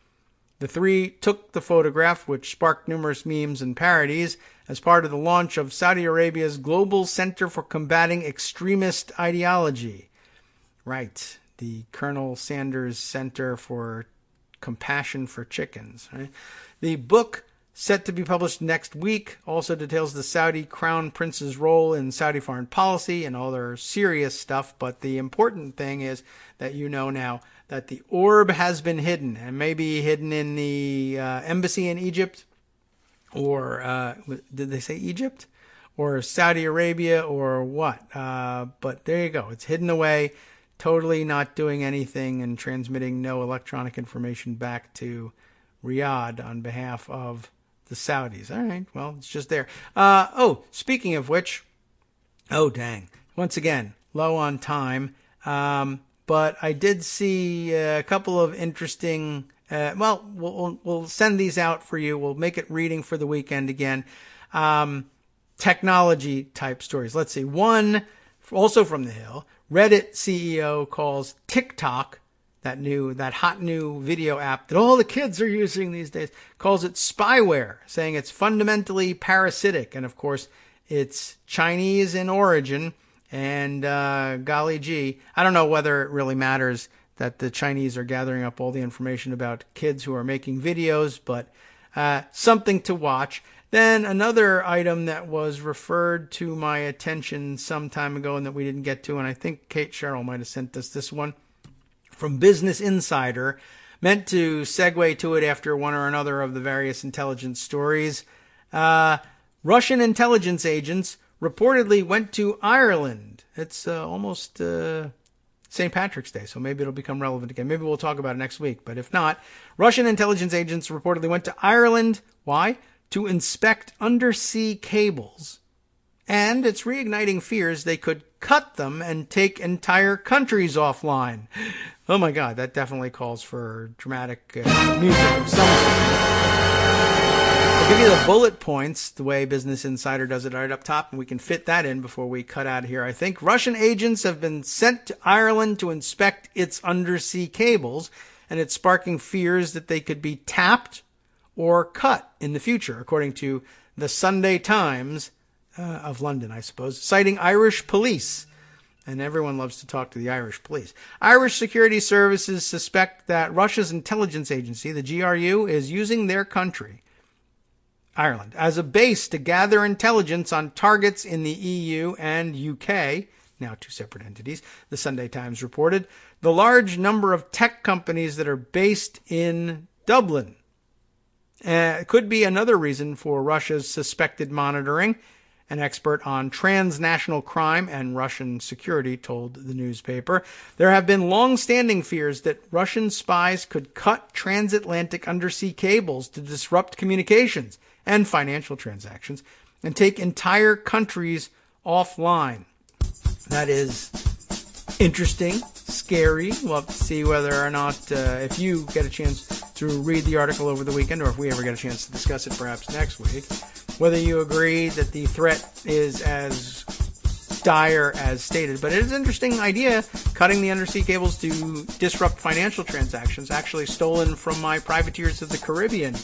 The three took the photograph, which sparked numerous memes and parodies, as part of the launch of Saudi Arabia's Global Center for Combating Extremist Ideology. Right, the Colonel Sanders Center for Compassion for Chickens. Right? The book, set to be published next week, also details the Saudi Crown Prince's role in Saudi foreign policy and all their serious stuff. But the important thing is that you know now that the orb has been hidden, and maybe hidden in the embassy in Egypt, or did they say Egypt? Or Saudi Arabia, or what? But there you go. It's hidden away, totally not doing anything and transmitting no electronic information back to Riyadh on behalf of the Saudis. All right, well, it's just there. Speaking of which, oh, dang. Once again, low on time. But I did see a couple of interesting, we'll send these out for you. We'll make it reading for the weekend again. Technology type stories. Let's see. One, also from the Hill, Reddit CEO calls TikTok, that hot new video app that all the kids are using these days, calls it spyware, saying it's fundamentally parasitic. And of course, it's Chinese in origin. And golly gee, I don't know whether it really matters that the Chinese are gathering up all the information about kids who are making videos, but something to watch. Then another item that was referred to my attention some time ago and that we didn't get to, and I think Kate Sherrill might have sent us this one, from Business Insider, meant to segue to it after one or another of the various intelligence stories. Russian intelligence agents reportedly went to Ireland. It's almost St. Patrick's Day, so maybe it'll become relevant again. Maybe we'll talk about it next week. But if not, Russian intelligence agents reportedly went to Ireland. Why? To inspect undersea cables. And it's reigniting fears they could cut them and take entire countries offline. Oh my God, that definitely calls for dramatic music of some kind. I'll give you the bullet points the way Business Insider does it right up top, and we can fit that in before we cut out of here. I think Russian agents have been sent to Ireland to inspect its undersea cables, and it's sparking fears that they could be tapped or cut in the future, according to the Sunday Times of London, I suppose, citing Irish police. And everyone loves to talk to the Irish police. Irish security services suspect that Russia's intelligence agency, the GRU, is using their country, Ireland, as a base to gather intelligence on targets in the EU and UK, now two separate entities, the Sunday Times reported. The large number of tech companies that are based in Dublin could be another reason for Russia's suspected monitoring. An expert on transnational crime and Russian security told the newspaper. There have been long-standing fears that Russian spies could cut transatlantic undersea cables to disrupt communications and financial transactions and take entire countries offline. That is interesting, scary. We'll have to see whether or not, if you get a chance to read the article over the weekend, or if we ever get a chance to discuss it perhaps next week, whether you agree that the threat is as dire as stated. But it is an interesting idea, cutting the undersea cables to disrupt financial transactions, actually stolen from my Privateers of the Caribbean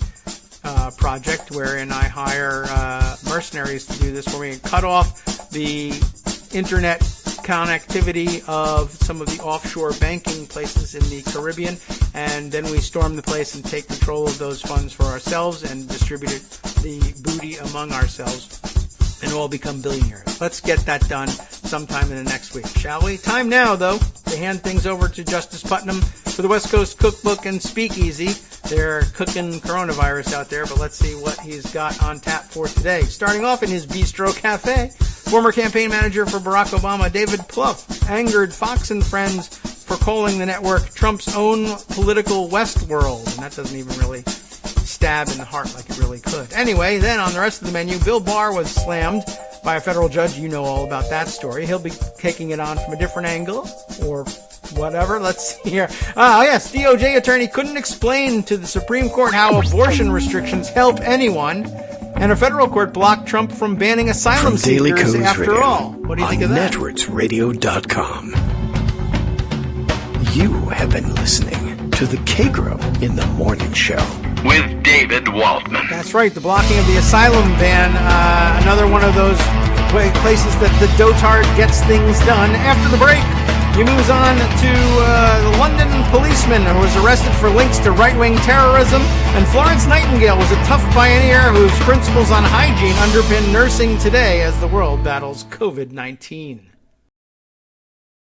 project, wherein I hire mercenaries to do this for me and cut off the internet connectivity of some of the offshore banking places in the Caribbean, and then we storm the place and take control of those funds for ourselves and distribute the booty among ourselves and all become billionaires. Let's get that done sometime in the next week, shall we? Time now, though, to hand things over to Justice Putnam for the West Coast Cookbook and Speakeasy. They're cooking coronavirus out there, but let's see what he's got on tap for today. Starting off in his Bistro Cafe, former campaign manager for Barack Obama, David Plouffe, angered Fox and Friends for calling the network Trump's own political Westworld. And that doesn't even really stab in the heart like it really could. Anyway, then on the rest of the menu, Bill Barr was slammed by a federal judge. You know all about that story. He'll be taking it on from a different angle, or whatever. Let's see here. Yes, DOJ attorney couldn't explain to the Supreme Court how abortion restrictions help anyone, and a federal court blocked Trump from banning asylum seekers after all. What do you think of that? NetworksRadio.com. You have been listening to the Kagro in the Morning Show with David Waldman. That's right, the blocking of the asylum ban, another one of those places that the dotard gets things done. After the break, he moves on to the London policeman who was arrested for links to right-wing terrorism, and Florence Nightingale was a tough pioneer whose principles on hygiene underpin nursing today as the world battles COVID-19.